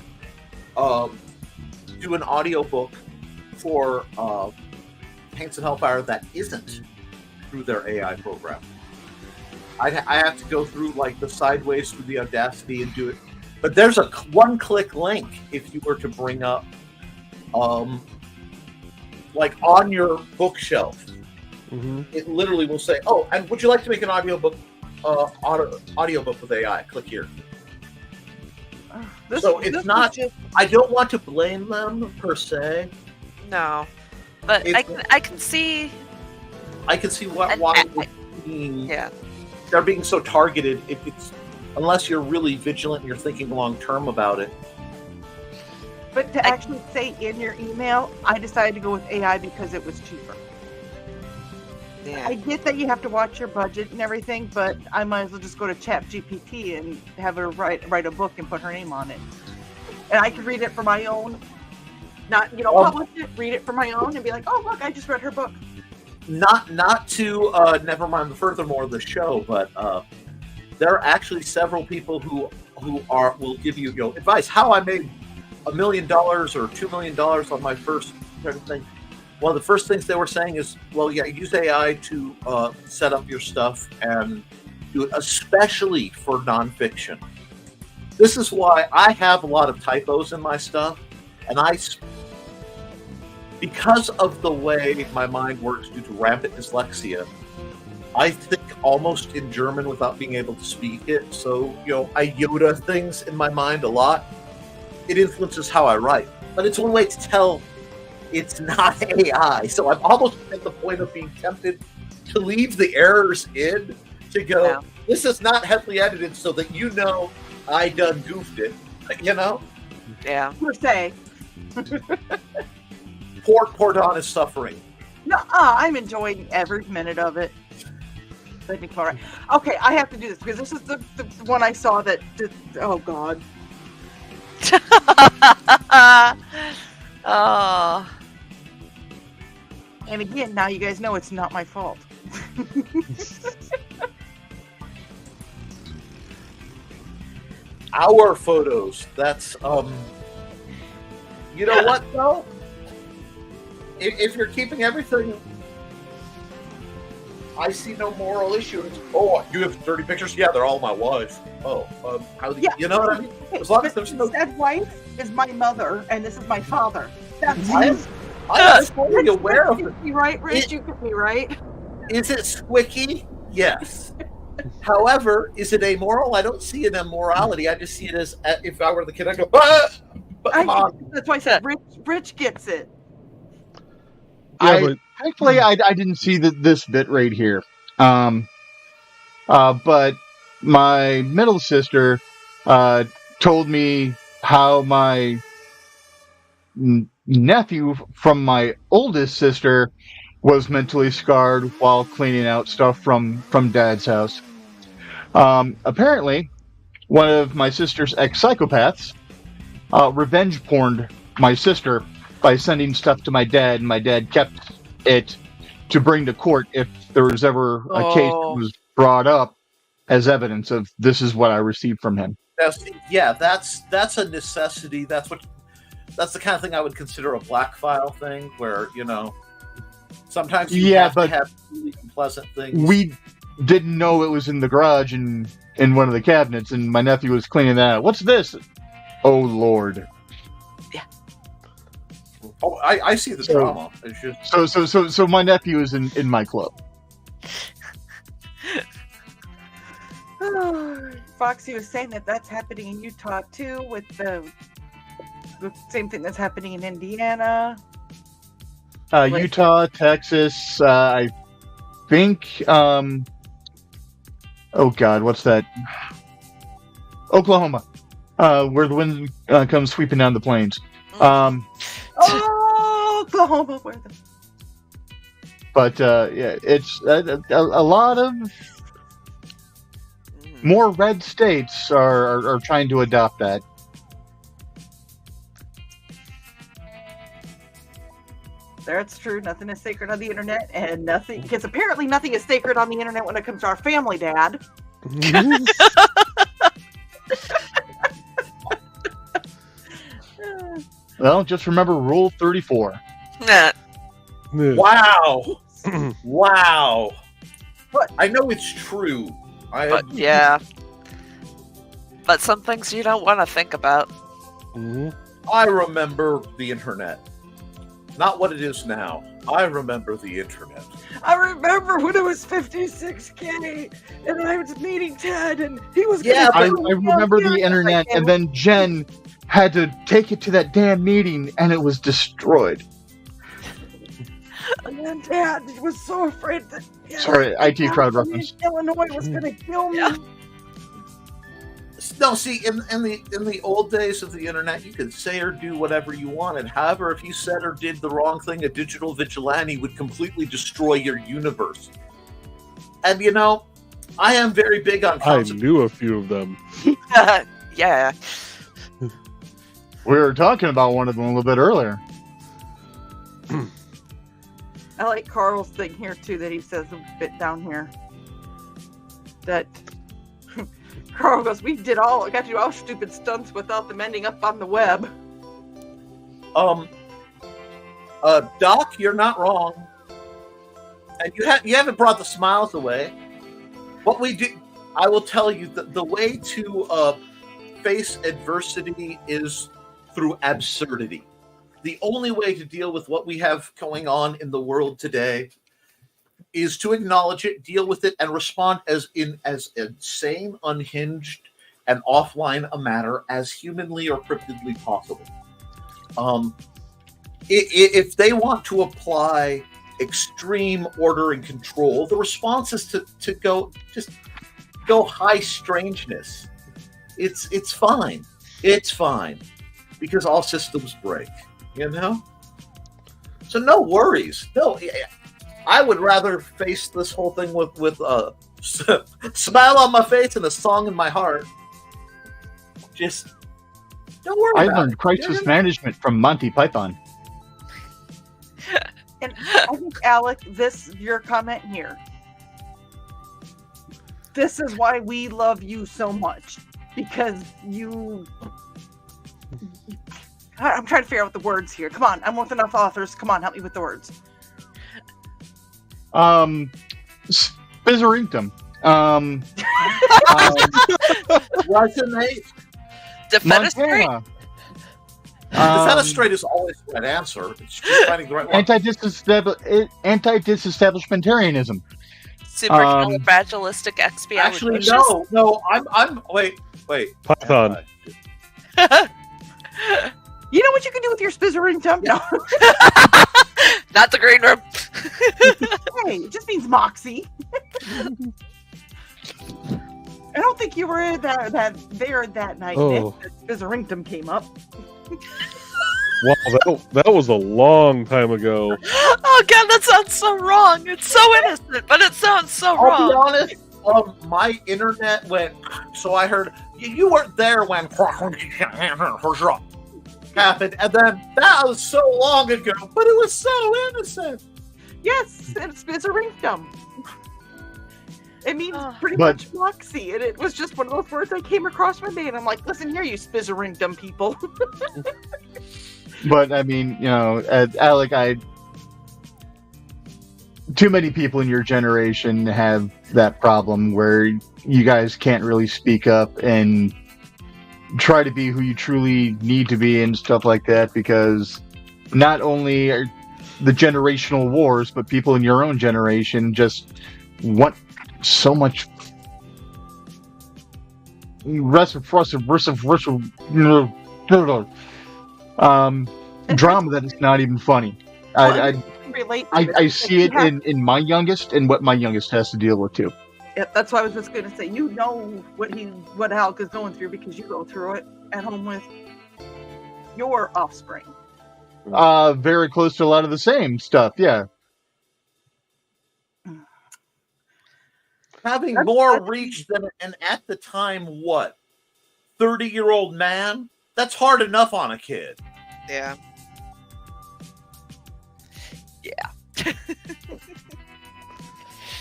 do an audiobook for Paints and Hellfire that isn't through their AI program. I have to go through like the sideways through the Audacity and do it. But there's a one-click link if you were to bring up like on your bookshelf. Mm-hmm. It literally will say, and would you like to make an audiobook with AI? Click here. It's not. I don't want to blame them per se. No, but I can see. I can see why they're being so targeted. unless you're really vigilant and you're thinking long term about it. But to actually say in your email, I decided to go with AI because it was cheaper. Yeah. I get that you have to watch your budget and everything, but I might as well just go to ChatGPT and have her write a book and put her name on it. And I can read it for my own, not publish it, read it for my own, and be like, oh look, I just read her book. Not to never mind the furthermore of the show, but there are actually several people who will give you advice. How I made $1 million or $2 million on my first thing. One of the first things they were saying is, well, yeah, use AI to set up your stuff and do it, especially for nonfiction. This is why I have a lot of typos in my stuff, and because of the way my mind works due to rampant dyslexia, I think almost in German without being able to speak it. So, I Yoda things in my mind a lot. It influences how I write. But it's one way to tell it's not AI. So I'm almost at the point of being tempted to leave the errors in to go, this is not heavily edited so that I done goofed it. Yeah. Per se. Poor Don is suffering. No, I'm enjoying every minute of it. I think all right. Okay, I have to do this because this is the one I saw that. Oh God. Oh. And again, now you guys know it's not my fault. Our photos. That's you know what though? If you're keeping everything, I see no moral issue. Oh, you have 30 pictures? Yeah, they're all my wife. Oh, how do you know what I mean? As long as there's no that wife is my mother and this is my father. That's I'm fully aware of it. You right, Rich? You get me right. Is it squicky? Yes. However, is it amoral? I don't see an immorality. I just see it as if I were the kid, I'd go, ah! But come on. That's why I said Rich gets it. Thankfully, I didn't see this bit right here. But my middle sister told me how my nephew from my oldest sister was mentally scarred while cleaning out stuff from Dad's house. Apparently, one of my sister's ex-psychopaths revenge porned my sister by sending stuff to my dad, and my dad kept it to bring to court if there was ever a case that was brought up as evidence of this is what I received from him. That's a necessity. That's the kind of thing I would consider a black file thing, where sometimes you have to have really unpleasant things. We didn't know it was in the garage and in one of the cabinets, and my nephew was cleaning that out. What's this? Oh Lord. Oh, I see the drama. So my nephew is in my club. Foxy was saying that's happening in Utah too, with the same thing that's happening in Indiana. Utah, Texas, I think. Oh God, what's that? Oklahoma, where the wind comes sweeping down the plains. Oklahoma, where the. But yeah, it's a lot of more red states are trying to adopt that. That's true. Nothing is sacred on the internet, and because apparently nothing is sacred on the internet when it comes to our family, Dad. Well, just remember Rule 34. Wow. Wow. But I know it's true. Yeah. But some things you don't want to think about. I remember the internet. Not what it is now. I remember the internet. I remember when it was 56K and I was meeting Ted and he was I remember the internet, and then Jen had to take it to that damn meeting and it was destroyed. And then Dad was so afraid that sorry, IT crowd reference. Illinois was going to kill me. No, see, in the old days of the internet, you could say or do whatever you wanted. However, if you said or did the wrong thing, a digital vigilante would completely destroy your universe. And I am very big on I knew a few of them. Yeah. We were talking about one of them a little bit earlier. I like Carl's thing here too that he says a bit down here. That Carl goes, we got to do all stupid stunts without them ending up on the web. Doc, you're not wrong, and you haven't brought the smiles away. What we do, I will tell you, the way to face adversity is through absurdity. The only way to deal with what we have going on in the world today is to acknowledge it, deal with it, and respond as insane, unhinged, and offline a manner as humanly or cryptidly possible. If they want to apply extreme order and control, the response is to go high strangeness. It's fine. It's fine because all systems break. So no worries. No. I would rather face this whole thing with a smile on my face and a song in my heart. Just don't worry I about learned it. crisis management from Monty Python. And I think, Alec, your comment here. This is why we love you so much. Because I'm trying to figure out the words here. Come on, I'm with enough authors. Come on, help me with the words. Spizzerinctum. Resonate. Defenestrate? Montana. Defenestrate is always the right answer. It's just finding the right one. Anti-disestablishmentarianism. Supercalifragilisticexpialidocious. Actually, no. I'm wait. Python. You know what you can do with your spizzerinctum? No. Not the green room. Hey, it just means moxie. I don't think you were there that night, Oh. Nick, that spizzerinctum came up. Wow, that was a long time ago. Oh god, that sounds so wrong. It's so innocent, but it sounds so I'll be wrong. honest. My internet went. So I heard you weren't there when happened, and then that was so long ago, but it was so innocent. Yes, and spizzerinctum. It means pretty But- much moxie, and it was just one of those words I came across one day, and I'm like, listen here, you spizzerinctum people. But I mean, Alec, too many people in your generation have that problem where you guys can't really speak up and try to be who you truly need to be and stuff like that, because not only are the generational wars, but people in your own generation just want so much drama that it's not even funny. I see it in my youngest and what my youngest has to deal with too. Yeah, that's why I was just going to say, you know what Alec is going through because you go through it at home with your offspring. Very close to a lot of the same stuff, yeah. Having more reach than an at the time 30-year-old man. That's hard enough on a kid. Yeah. Yeah.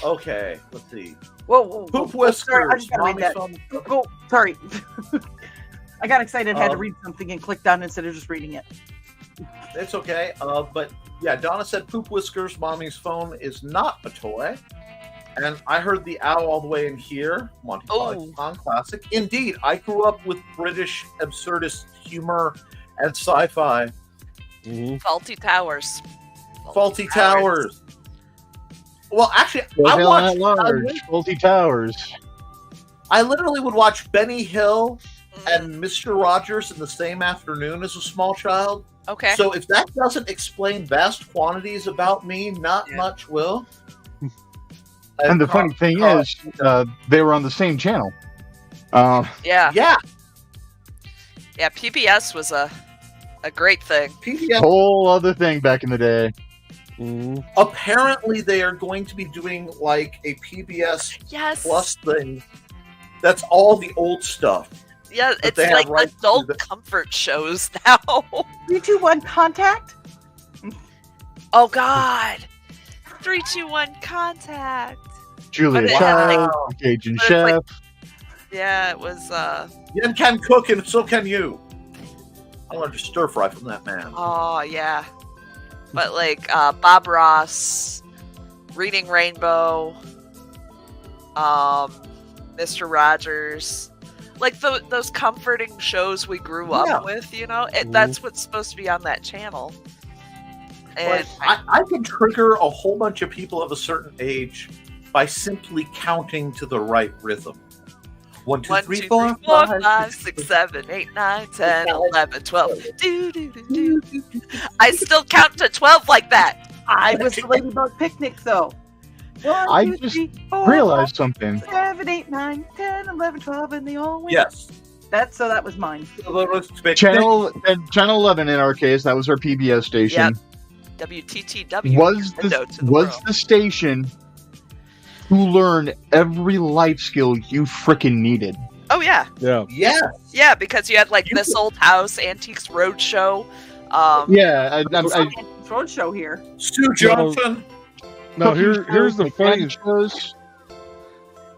Okay, let's see. Whoa. Poop Sorry, I whiskers. just gotta read Mommy's that. phone. Oh, sorry. I got excited, had to read something and clicked on instead of just reading it. It's okay. But yeah, Donna said poop whiskers. Mommy's phone is not a toy. And I heard the owl all the way in here. Monty Python classic. Indeed, I grew up with British absurdist humor and sci-fi. Mm-hmm. Faulty Towers. Faulty Towers. Well, actually, I watched Faulty Towers. I literally would watch Benny Hill and Mr. Rogers in the same afternoon as a small child. Okay. So if that doesn't explain vast quantities about me, not much will. And the funny thing is, they were on the same channel. Yeah. Yeah, Yeah, PBS was a great thing. PBS. Whole other thing back in the day. Mhm. Apparently, they are going to be doing like a PBS Yes. Plus thing. That's all the old stuff. Yeah, that it's they have like rights to adult the- comfort shows now. 321 Contact. Oh God. 321 Contact. Julia But it had, Child, Wow. Cajun but it's Chef. like- Yeah, it was Yen can cook, and so can you. I learned to stir fry from that man. oh yeah. But like Bob Ross, Reading Rainbow, Mr. Rogers. Like those comforting shows we grew Yeah. up with, you know? That's what's supposed to be on that channel. And Like, I can trigger a whole bunch of people of a certain age by simply counting to the right rhythm. 1, 2, 1, 3, 2, 4, 3, 4, 5, 5, 6, 7, 8, 9, 10, 11, 12. Do, do, do, do. I still count to 12 like that. I was the Ladybug Picnic, though. 1, I 2, just 3, 4, realized something. 5, 7, 8, 9, 10, 11, 12, and they all went. Yes. That was mine. Channel 11 in our case, that was our PBS station. WTTW. Was window to the was world. the station to learn every life skill you frickin' needed. Oh yeah, Yeah. Yes. yeah, because you had like This Old House, Antiques Roadshow. Yeah, Roadshow here. Stu Johnson. Now here's the funny shows.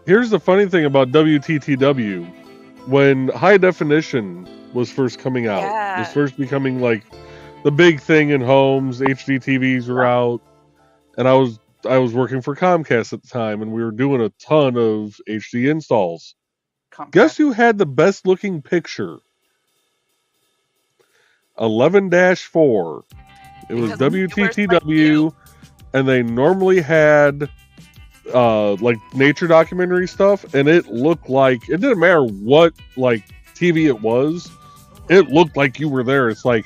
here's the funny thing about WTTW. When high definition was first coming out, Yeah. was first becoming like the big thing in homes, HD TVs were out, and I was working for Comcast at the time, and we were doing a ton of HD installs. Guess who had the best looking picture? 11-4. It was Because it wears, like, WTTW, and they normally had like nature documentary stuff, and it looked like it didn't matter what like TV it was, it looked like you were there. It's like,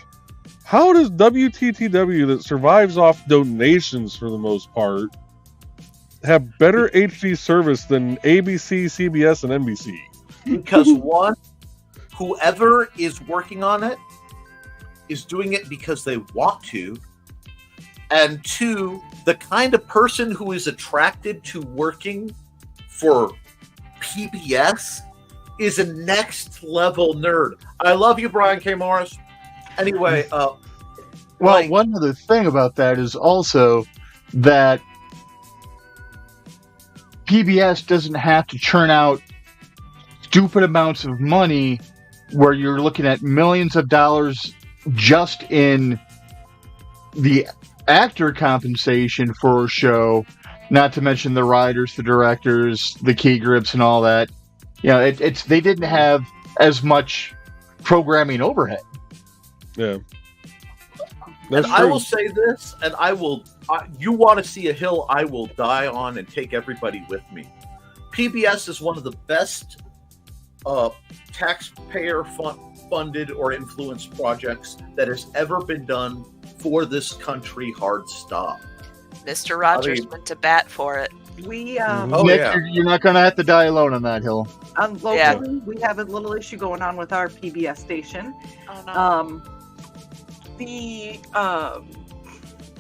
how does WTTW, that survives off donations for the most part, have better HD service than ABC, CBS, and NBC? Because one, whoever is working on it is doing it because they want to, and two, the kind of person who is attracted to working for PBS is a next level nerd. I love you, Brian K. Morris. Anyway, Well, like- one other thing about that is also that PBS doesn't have to churn out stupid amounts of money where you're looking at millions of dollars just in the actor compensation for a show, not to mention the writers, the directors, the key grips, and all that. You know, it's they didn't have as much programming overhead. Yeah. and That's I true. will say this, and you want to see a hill I will die on and take everybody with me. PBS is one of the best taxpayer funded or influenced projects that has ever been done for this country. Hard stop. Mr. Rogers I mean- went to bat for it. We Oh, Nick, yeah. you're not going to have to die alone on that hill. locally, we have a little issue going on with our PBS station. Oh no. The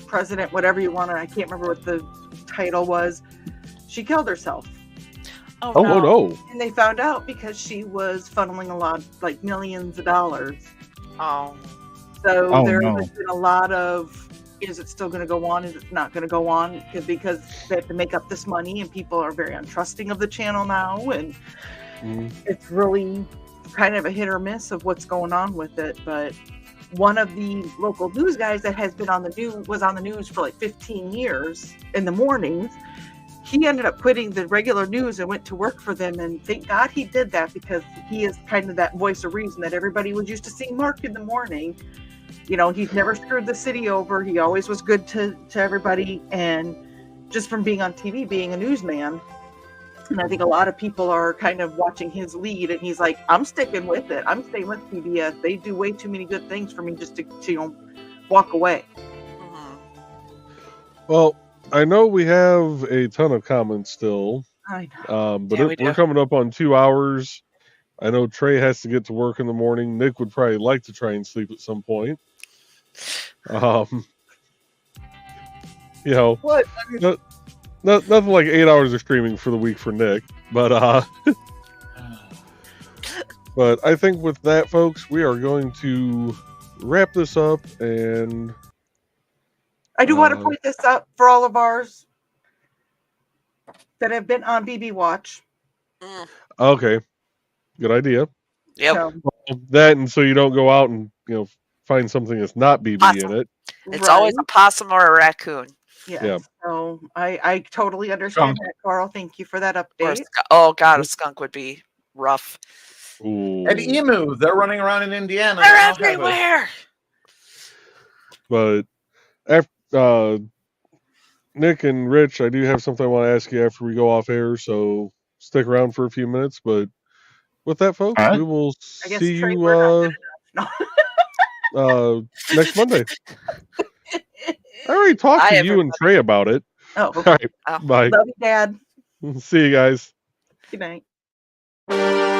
president, whatever you want to, I can't remember what the title was. She killed herself, oh Oh no. no. and they found out because she was funneling a lot, like millions of dollars. Oh. So Oh, there no. has been a lot of, is it still going to go on? Is it not going to go on? Because they have to make up this money, and people are very untrusting of the channel now, and Mhm. it's really kind of a hit or miss of what's going on with it. But one of the local news guys that has been on the news, was on the news for like 15 years in the mornings. He ended up quitting the regular news and went to work for them, and thank God he did that, because he is kind of that voice of reason that everybody was used to seeing Mark in the morning. You know, he's never screwed the city over. He always was good to everybody, and just from being on TV, being a newsman. And I think a lot of people are kind of watching his lead, and he's like, I'm sticking with it. I'm staying with PBS. They do way too many good things for me just to walk away. Mhm. Well, I know we have a ton of comments still, I know. but Yeah, we we're do. coming up on 2 hours, I know Trey has to get to work in the morning. Nick would probably like to try and sleep at some point. You know, What? nothing like 8 hours of streaming for the week for Nick, but but I think with that, folks, we are going to wrap this up, and I do want to point this up for all of ours that have been on BB Watch. okay, good idea. Yep. So, That, and so you don't go out and find something that's not BB in it. It's always a possum or a raccoon. Yes. Yeah. So I totally understand that, Carl. Thank you for that Or update. oh god, a skunk would be rough. Ooh. And emu, they're running around in Indiana. They're They don't have a- everywhere. But after Nick and Rich, I do have something I want to ask you after we go off air, so stick around for a few minutes. But with that, folks, All right. we will I guess see Trey, you we're not good next Monday. I already talked Bye, to you and Trey about it. Oh, All okay. right, bye. Love you, Dad. See you guys. Good night.